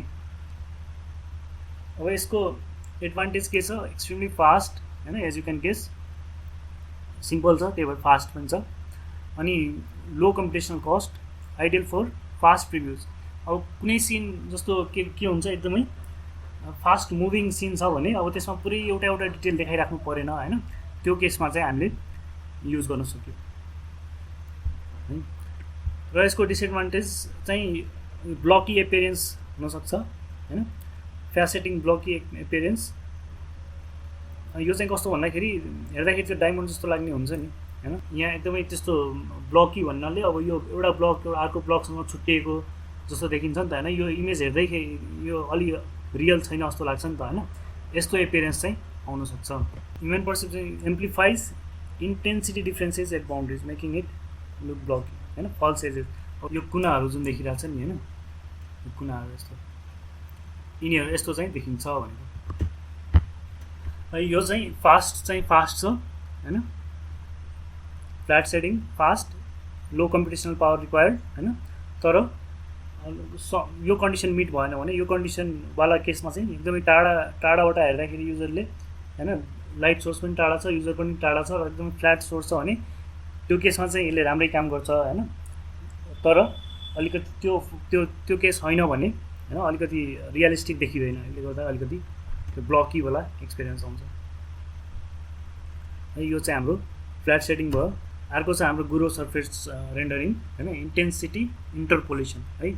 अब यसको एडभान्टेज के छ, एक्सट्रिमली फास्ट हैन, as you can guess, simple छ त्यही भएर फास्ट पनि छ। अनि low computational cost, ideal for fast previews. अब कुनै सिन जस्तो के हुन्छ, एकदमै फास्ट मुभिङ सिन छ भने अब त्यसमा पुरै एउटा डिटेल देखाइराख्नु परेन हैन, त्यो केसमा चाहिँ हामीले युज गर्न सक्यो है। र यसको डिसएडभान्टेज चाहिँ ब्लकी एपियरेन्स हुनसक्छ हैन, फ्यासेटिङ ब्लकी एपियरेन्स। यो चाहिँ कस्तो भन्दाखेरि हेर्दाखेरि त्यो डायमन्ड जस्तो लाग्ने हुन्छ नि हैन, यहाँ एकदमै त्यस्तो ब्लकी भन्नाले अब यो एउटा ब्लक अर्को ब्लकसँग छुट्टिएको जस्तो देखिन्छ नि त हैन, यो इमेज हेर्दै यो अलि रियल छैन जस्तो लाग्छ नि त हैन, यस्तो एपियरेन्स चाहिँ आउन सक्छ। Human perception amplifies intensity differences at boundaries making it look blocky हैन, फल्स एजेस। अब यो कुनाहरू जुन देखिरहेको छ नि हैन, यो कुनाहरू यस्तो यिनीहरू यस्तो चाहिँ देखिन्छ भनेको। यो चाहिँ फास्ट छ हैन, फ्ल्याट सेडिङ फास्ट, लो कम्पिटेसनल पावर रिक्वायर्ड हैन। तर यो कन्डिसन मिट भएन भने, यो कन्डिसनवाला केसमा चाहिँ एकदमै टाढाबाट हेर्दाखेरि युजरले हैन, लाइट सोर्स पनि टाढा छ, युजर पनि टाढा छ, र एकदमै फ्ल्याट सोर्स छ भने त्यो केसमा चाहिँ यसले राम्रै काम गर्छ हैन। तर अलिकति त्यो केस होइन भने हैन, अलिकति रियलिस्टिक देखिँदैन, यसले गर्दा अलिकति त्यो ब्लकीवाला एक्सपिरियन्स आउँछ। यो चाहिँ हाम्रो फ्ल्याट सेडिङ भयो। अर्को चाहिँ हाम्रो गुरो सर्फेस रेन्डरिङ हैन, इन्टेन्सिटी इन्टरपोलेसन है,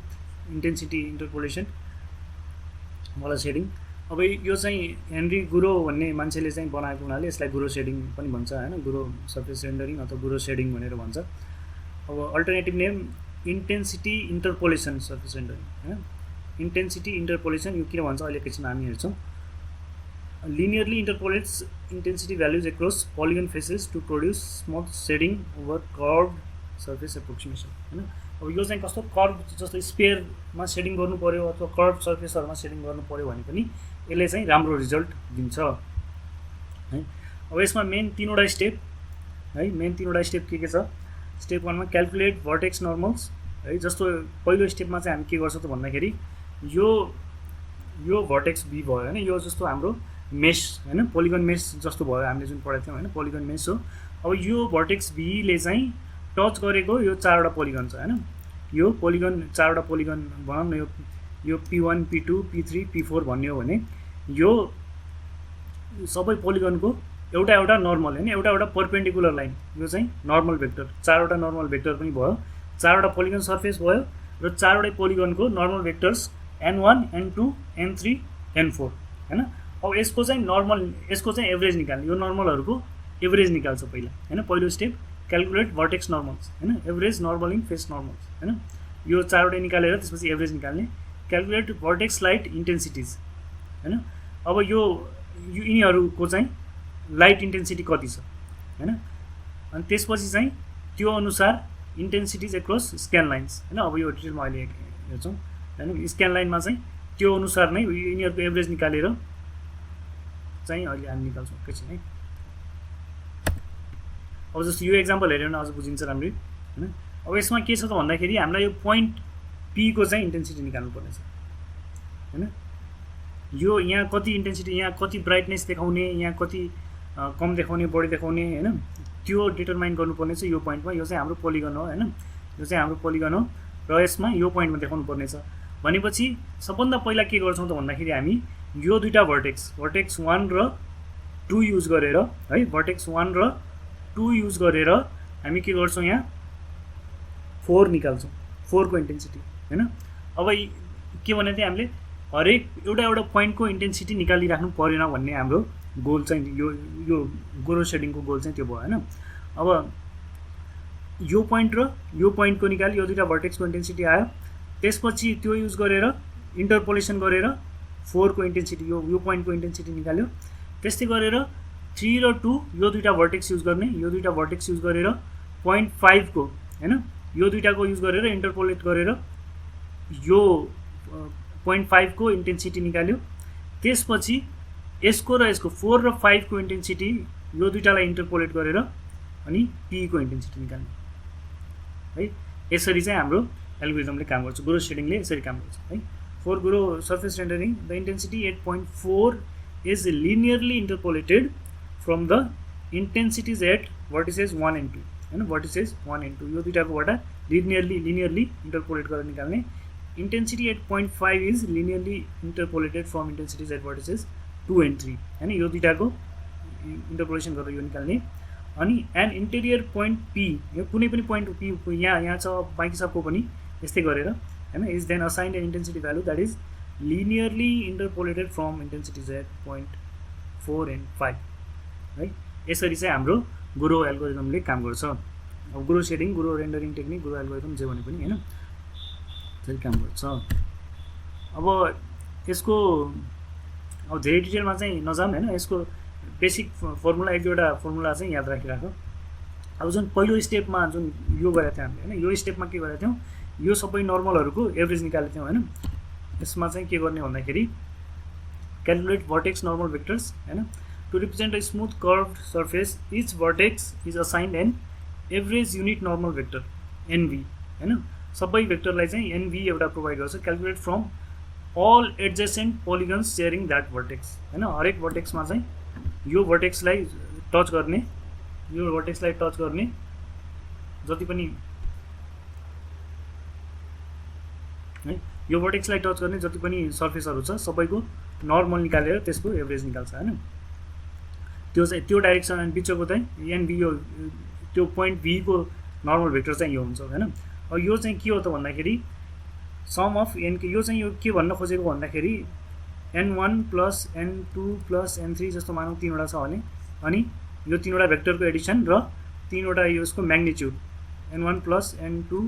इन्टेन्सिटी इन्टरपोलेसन वाला सेडिङ। अब यो चाहिँ हेनरी गुरो भन्ने मान्छेले चाहिँ बनाएको हुनाले यसलाई गुरो सेडिङ पनि भन्छ हैन, गुरो सर्फेस रेन्डरिङ अथवा गुरो सेडिङ भनेर भन्छ। अब alternative name intensity interpolation surface rendering हैन, इन्टेन्सिटी इन्टरपोलेसन। यो किन भन्छ अहिले एकैछिन हामी हेर्छौँ। Linearly interpolates intensity values across polygon faces to produce smooth shading over curve surface approximation हैन। अब यो चाहिँ कस्तो कर्भ जस्तो स्पेयरमा सेडिङ गर्नु पर्यो अथवा कर्भ सर्फेसहरूमा सेडिङ गर्नु पर्यो भने पनि यसले चाहिँ राम्रो रिजल्ट दिन्छ है। अब यसमा मेन तीनवटा स्टेप है, मेन तीनवटा स्टेप के छ। स्टेप 1 मा क्यालकुलेट भर्टेक्स नर्मल्स है। जस्तो पहिलो स्टेपमा चाहिँ हामी के गर्छौँ त भन्दाखेरि यो भर्टेक्स बी भयो होइन, यो जस्तो हाम्रो मेस होइन, पोलिगन मेस जस्तो भयो हामीले जुन पढेको थियौँ होइन, पोलिगन मेस हो। अब यो भर्टेक्स बीले चाहिँ टच गरेको यो 4वटा पोलिगन छ होइन, यो पोलिगन 4वटा पोलिगन भनौँ न, यो P1 P2 P3 P4 भन्ने हो भने यो सबै पोलिगनको एउटा नर्मल होइन, एउटा पर्पेन्डिकुलर लाइन, यो चाहिँ नर्मल भेक्टर, 4वटा नर्मल भेक्टर पनि भयो, 4वटा पोलिगन सर्फेस भयो र 4वटै पोलिगनको normal vectors N1 N2 N3 N4 होइन। अब यसको चाहिँ नर्मल, यसको चाहिँ एभरेज निकाल्ने, यो नर्मलहरूको एभरेज निकाल्छ पहिला होइन। पहिलो स्टेप क्यालकुलेट भर्टेक्स नर्मल्स होइन, एभरेज नर्मलिङ फेस नर्मल्स होइन, यो 4वटै निकालेर त्यसपछि एभरेज निकाल्ने। क्यालकुलेट भर्टेक्स लाइट इन्टेन्सिटिज होइन। अब यो यिनीहरूको चाहिँ लाइट इन्टेन्सिटी कति छ होइन, अनि त्यसपछि चाहिँ त्यो अनुसार इन्टेन्सिटिज एक्रस स्क्यान लाइन्स होइन। अब यो डिटेलमा अहिले हेर्छौँ होइन, स्क्यान लाइनमा चाहिँ त्यो अनुसार नै यिनीहरूको एभरेज निकालेर चाहिँ अहिले हामी निकाल्छौँ एकैछिन है। अब जस्तो यो एक्जाम्पल हेऱ्यो भने अझ बुझिन्छ राम्ररी होइन। अब यसमा के छ त भन्दाखेरि हामीलाई यो पोइन्ट पी को चाहिँ इन्टेन्सिटी निकाल्नु पर्नेछ होइन। यो यहाँ कति इन्टेन्सिटी, यहाँ कति ब्राइटनेस देखाउने, यहाँ कति कम देखाउने, बढी देखाउने होइन, त्यो डिटरमाइन गर्नुपर्ने छ यो पोइन्टमा। यो चाहिँ हाम्रो पोलिगन हो होइन, यो चाहिँ हाम्रो पोलिगन हो र यसमा यो पोइन्टमा देखाउनु पर्नेछ भनेपछि सबभन्दा पहिला के गर्छौँ त भन्दाखेरि हामी यो दुईवटा भर्टेक्स 1 र 2 युज गरेर है, भर्टेक्स 1 र 2 युज गरेर हामी के गर्छौँ, यहाँ 4 निकाल्छौँ, 4 को इन्टेन्सिटी होइन। अब के भने चाहिँ हामीले हरेक एउटा पोइन्टको इन्टेन्सिटी निकालिराख्नु परेन भन्ने हाम्रो गोल चाहिँ यो गोरो सेडिङको गोल चाहिँ त्यो भयो होइन। अब यो पोइन्ट र यो पोइन्टको निकाल्यो, यो दुईवटा भर्टेक्सको इन्टेन्सिटी आयो, त्यसपछि त्यो युज गरेर इन्टरपोलेसन गरेर 4 को इन्टेन्सिटी, यो पोइन्टको इन्टेन्सिटी निकाल्यो। त्यस्तै गरेर 3 र 2 यो दुईवटा भर्टेक्स युज गर्ने, यो दुईवटा भर्टेक्स युज गरेर 0.5 को होइन, यो दुईवटाको युज गरेर इन्टरपोलेट गरेर यो 0.5 को इन्टेन्सिटी निकाल्यो। त्यसपछि यसको र यसको 4 र 5 को इन्टेन्सिटी यो दुईवटालाई इन्टरपोलेट गरेर अनि पी को इन्टेन्सिटी निकाल्ने है। यसरी चाहिँ हाम्रो एल्गोरिदमले काम गर्छ, गोरो सेडिङले यसरी काम गर्छ है। For Gouraud surface rendering the intensity 8.4 is linearly interpolated from the intensities at vertices 1 and 2 होइन, भर्टिसेस 1 and 2 यो दुईवटाकोबाट लिनियरली इन्टरपोलेट गरेर निकाल्ने। Intensity 8.5 is linearly interpolated from intensities at vertices 2 and 3 होइन, यो दुईवटाको इन्टरपोलेसन गरेर यो निकाल्ने। अनि एन इन्टेरियर पोइन्ट पी, यो कुनै पनि पोइन्ट पी यहाँ छ, बाँकी सबको पनि यस्तै गरेर होइन, is then assigned an intensity value that is linearly interpolated from intensities at 0.4 and 5 है। यसरी चाहिँ हाम्रो गोरो एल्गोरिदमले काम गर्छ। अब गोरो सेडिङ, गोरो रेन्डरिङ टेक्निक, गोरो एल्गोरिदम जे भने पनि होइन त्यसरी काम गर्छ। अब यसको अब धेरै डिटेलमा चाहिँ नजाऊँ होइन, यसको बेसिक फर्मुला एक दुईवटा फर्मुला चाहिँ याद राखिराख। अब जुन पहिलो स्टेपमा जुन यो गरेका थियौँ हामीले होइन, यो स्टेपमा के गरेका थियौँ, यो सबै नर्मलहरूको एभरेज निकालेको थियौँ होइन। यसमा चाहिँ के गर्ने भन्दाखेरि क्यालकुलेट भर्टेक्स नर्मल भेक्टर्स होइन। To represent a smooth curved surface each vertex is assigned an average unit normal vector N V होइन। सबै भेक्टरलाई चाहिँ एनभी एउटा प्रोभाइड गर्छ। Calculate from all adjacent polygons sharing that vertex होइन। हरेक भर्टेक्समा चाहिँ यो भर्टेक्सलाई टच गर्ने, यो भर्टेक्सलाई टच गर्ने जति पनि है, यो भर्टेक्सलाई टच गर्ने जति पनि सर्फेसहरू छ सबैको नर्मल निकालेर त्यसको एभरेज निकाल्छ होइन। त्यो चाहिँ त्यो डाइरेक्सन अनि बिचको चाहिँ एनभी, यो त्यो पोइन्ट भी को नर्मल भेक्टर चाहिँ यो हुन्छ होइन। अब यो चाहिँ के हो त भन्दाखेरि सम अफ एन, यो चाहिँ यो के भन्न खोजेको भन्दाखेरि N1 plus N2 plus N3 जस्तो मानौँ तीनवटा छ भने, अनि यो तीनवटा भेक्टरको एडिसन र तीनवटा यसको magnitude N1 plus N2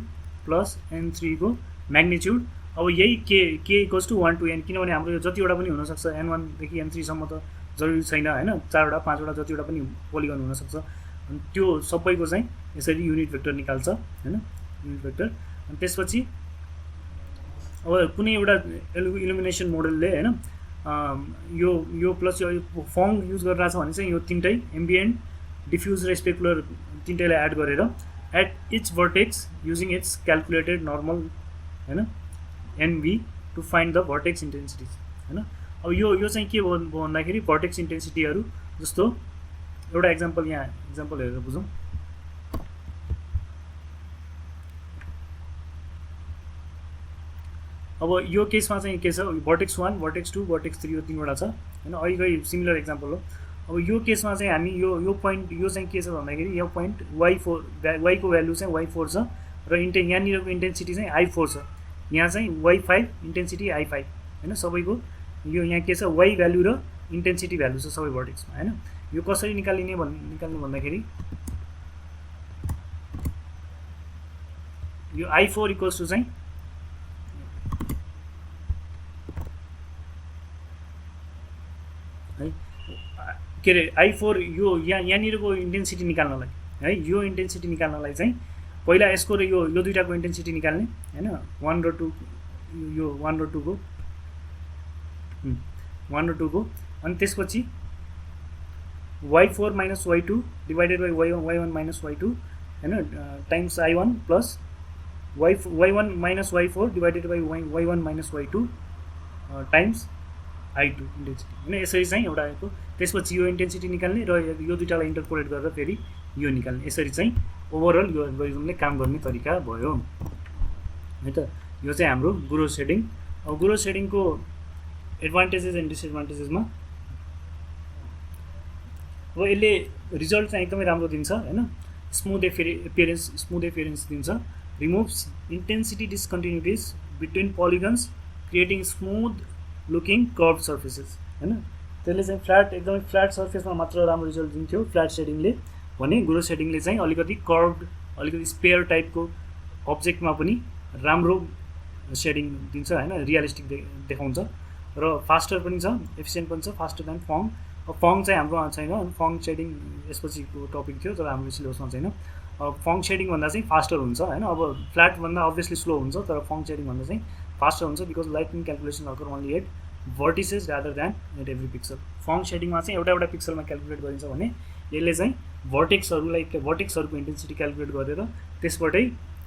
plus N3 को म्याग्निट्युड। अब यही के इक्वल्स टु 1 to n, किनभने हाम्रो यो जतिवटा पनि हुनसक्छ N1 देखि N3 सम्म त जरुरी छैन होइन, 4वटा 5वटा जतिवटा पनि पोलिगन हुनसक्छ। अनि त्यो सबैको चाहिँ यसरी युनिट भेक्टर निकाल्छ होइन, युनिट भेक्टर। अनि त्यसपछि अब कुनै एउटा इल्युमिनेसन मोडलले होइन यो प्लस यो फङ युज गरिरहेछ भने चाहिँ यो तिनटै एम्बिएन्ट, डिफ्युज र स्पेकुलर तिनटैलाई एड गरेर at each vertex using its calculated normal हैन NV to find the vertex intensities हैन। अब यो चाहिँ के भयो भन्दाखेरि vertex intensityहरु जस्तो एउटा एक्जाम्पल यहाँ एक्जाम्पल हेरेर बुझौं। अब यो केसमा चाहिँ के छ vertex 1 vertex 2 vertex 3 यो तीनवटा छ हैन। अहिले सिमिलर एक्जाम्पल हो। अब यो केसमा चाहिँ हामी यो पोइन्ट यो चाहिँ के छ भन्दाखेरि यो पोइन्ट y4 y को भ्यालु चाहिँ y4 छ र यहाँनिरको इन्टेन्सिटी चाहिँ i4 छ। यहाँ चाहिँ y5 इन्टेन्सिटी i5 हैन। सबैको यो यहाँ के छ y भ्यालु र इन्टेन्सिटी भ्यालु छ सबै भर्टेक्समा हैन। यो कसरी निकाल्नु भन्दाखेरि यो i4 इक्वल्स टु चाहिँ है के रे i4 यो यहाँनिरको इन्टेन्सिटी निकाल्नलाई है यो इन्टेन्सिटी निकाल्नलाई चाहिँ पहिला यसको र यो दुईटाको इन्टेन्सिटी निकाल्ने हैन 1 र 2 यो 1 र 2 को 1 र 2 को अनि त्यसपछि y4 minus y2 divided by y1 minus y2 हैन times i1 plus y1 minus y4 divided by y1 minus y2 times i2 intensity हैन। यसरी चाहिँ एउटा आएको त्यसपछि यो इन्टेन्सिटी निकाल्ने र यो दुईटालाई इन्टरपोलेट गरेर फेरि यो निकाल्ने। यसरी चाहिँ ओभरअल यो एल्गोरिदमले काम गर्ने तरिका भयो है त। यो चाहिँ हाम्रो गुरोस शेडिङ। अब गुरोस शेडिङको एडभान्टेजेस एन्ड डिसएडभान्टेजेसमा अब यसले रिजल्ट चाहिँ एकदमै राम्रो दिन्छ हैन। स्मुथ एपियरेन्स दिन्छ, removes intensity discontinuities between polygons creating smooth looking curve surfaces हैन। त्यसले चाहिँ एकदमै फ्ल्याट सर्फेसमा मात्र राम्रो रिजल्ट दिन्थ्यो फ्ल्याट शेडिङले भने गुरोस शेडिङले चाहिँ अलिकति कर्भड अलिकति स्पेयर टाइपको अब्जेक्टमा पनि राम्रो शेडिङ दिन्छ हैन। रियलिस्टिक देखाउँछ र फास्टर पनि छ, एफिसिएन्ट पनि छ, फास्टर देन फङ। फङ चाहिँ हाम्रो छैन, फङ शेडिङ यसपछिको टपिक थियो तर हाम्रो सिलेबसमा छैन। फङ शेडिङ भन्दा चाहिँ फास्टर हुन्छ हैन। अब फ्ल्याट भन्दा अभियसली स्लो हुन्छ तर फङ शेडिङ भन्दा चाहिँ फास्टर हुन्छ because lighting calculation occur only at vertices rather than at every pixel. Phong शेडिङमा चाहिँ एउटा पिक्सलमा क्याल्कुलेट गरिन्छ भने यसले चाहिँ भर्टेक्सहरुको इन्टेन्सिटी क्याल्कुलेट गरेर त्यसबाटै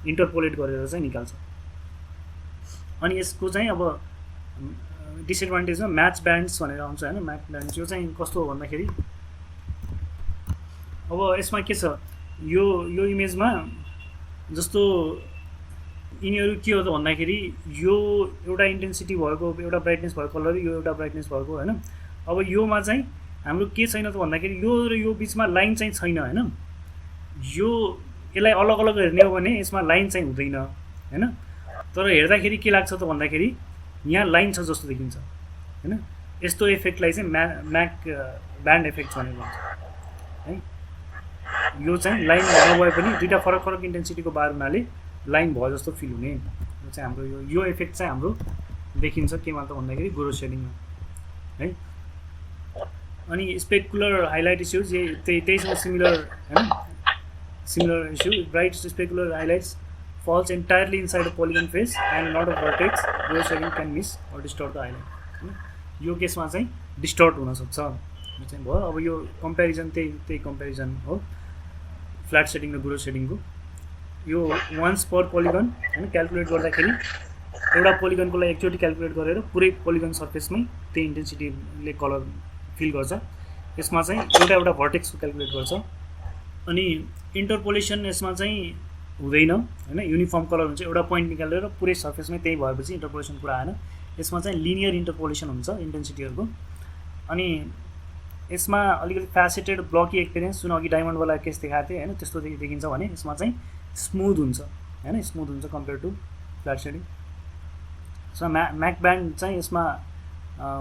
इन्टरपोलेट गरेर चाहिँ निकाल्छ। अनि यसको चाहिँ अब डिसएडभान्टेजमा म्याच ब्यान्ड्स भनेर आउँछ हैन। म्याच ब्यान्ड्स यो चाहिँ कस्तो हो भन्दाखेरि अब यसमा के छ यो इमेजमा जस्तो यिनीहरू के हो त भन्दाखेरि यो एउटा इन्टेन्सिटी भएको एउटा ब्राइटनेस भएको कलर यो एउटा ब्राइटनेस भएको हैन। अब योमा चाहिँ हाम्रो के छैन त भन्दाखेरि यो र यो बीचमा लाइन चाहिँ छैन हैन। यो यसलाई अलग अलग हेर्ने हो भने यसमा लाइन चाहिँ हुँदैन हैन। तर हेर्दाखेरि के लाग्छ त भन्दाखेरि यहाँ लाइन छ जस्तो देखिन्छ हैन। यस्तो इफेक्टलाई चाहिँ म्याक ब्यान्ड इफेक्ट भनेर भन्छ है। यो चाहिँ लाइन नभए पनि दुईटा फरक इन्टेन्सिटीको बार हुनाले लाइन भयो जस्तो फिल हुने। यो चाहिँ हाम्रो यो इफेक्ट चाहिँ हाम्रो देखिन्छ केमा त भन्दाखेरि गुरोस शेडिङमा है। अनि स्पेकुलर हाइलाइट इस्युज त्यहीसँग सिमिलर हैन। Similar issue bright specular highlights falls entirely inside a polygon face and not a vertex. Gross shading can miss or distort the highlight। यो केसमा चाहिँ डिस्टर्ट हुन सक्छ यो चाहिँ भयो। अब यो कम्पेरिजन त्यही कम्पेरिजन हो फ्ल्याट शेडिङ र ग्रोस शेडिङको। यो वन्स पर पोलिगन हैन क्याल्कुलेट गर्दाखेरि एउटा पोलिगनको लागि एकचोटि क्याल्कुलेट गरेर पुरै पोलिगन सर्फेसमै त्यही इन्टेन्सिटीले कलर फिल गर्छ। यसमा चाहिँ एउटा भर्टेक्सको क्याल्कुलेट गर्छ। अनि इन्टरपोलेसन यसमा चाहिँ हुँदैन हैन। युनिफर्म कलर हुन्छ, एउटा पोइन्ट निकालेर पुरै सर्फेसमै त्यही भएपछि इन्टरपोलेसन कुरा आएन। यसमा चाहिँ लिनियर इन्टरपोलेसन हुन्छ इन्टेन्सिटीहरुको। अनि यसमा अलिकति फ्यासेटेड ब्लकी एक्सपिरियन्स जुन अघि डायमन्डवाला केस देखाएको थिएँ हैन त्यस्तो देखिन्छ भने यसमा चाहिँ स्मुथ हुन्छ हैन। स्मुथ हुन्छ compare to flat shading. So Mach band चाहिँ यसमा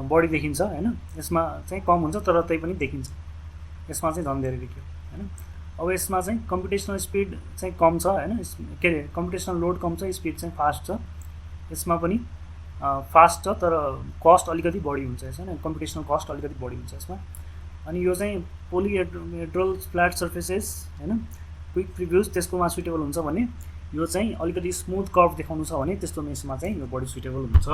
बढी देखिन्छ हैन। यसमा चाहिँ कम हुन्छ तर त्यही पनि देखिन्छ। यसमा चाहिँ झन् धेरै देखियो हैन। अब यसमा चाहिँ कम्प्युटेसनल स्पिड चाहिँ कम छ हैन। के अरे कम्प्युटेसनल लोड कम छ, स्पिड चाहिँ फास्ट छ। यसमा पनि फास्ट छ तर कस्ट अलिकति बढी हुन्छ यसमा, कम्प्युटेसनल कस्ट अलिकति बढी हुन्छ यसमा। अनि यो चाहिँ पोलिहेड्रल फ्ल्याट सर्फेसेस हैन क्विक प्रिभ्युज त्यसकोमा सुटेबल हुन्छ भने यो चाहिँ अलिकति स्मुथ कर्भ देखाउनु छ भने त्यस्तो मेसमा चाहिँ यो बढी सुटेबल हुन्छ।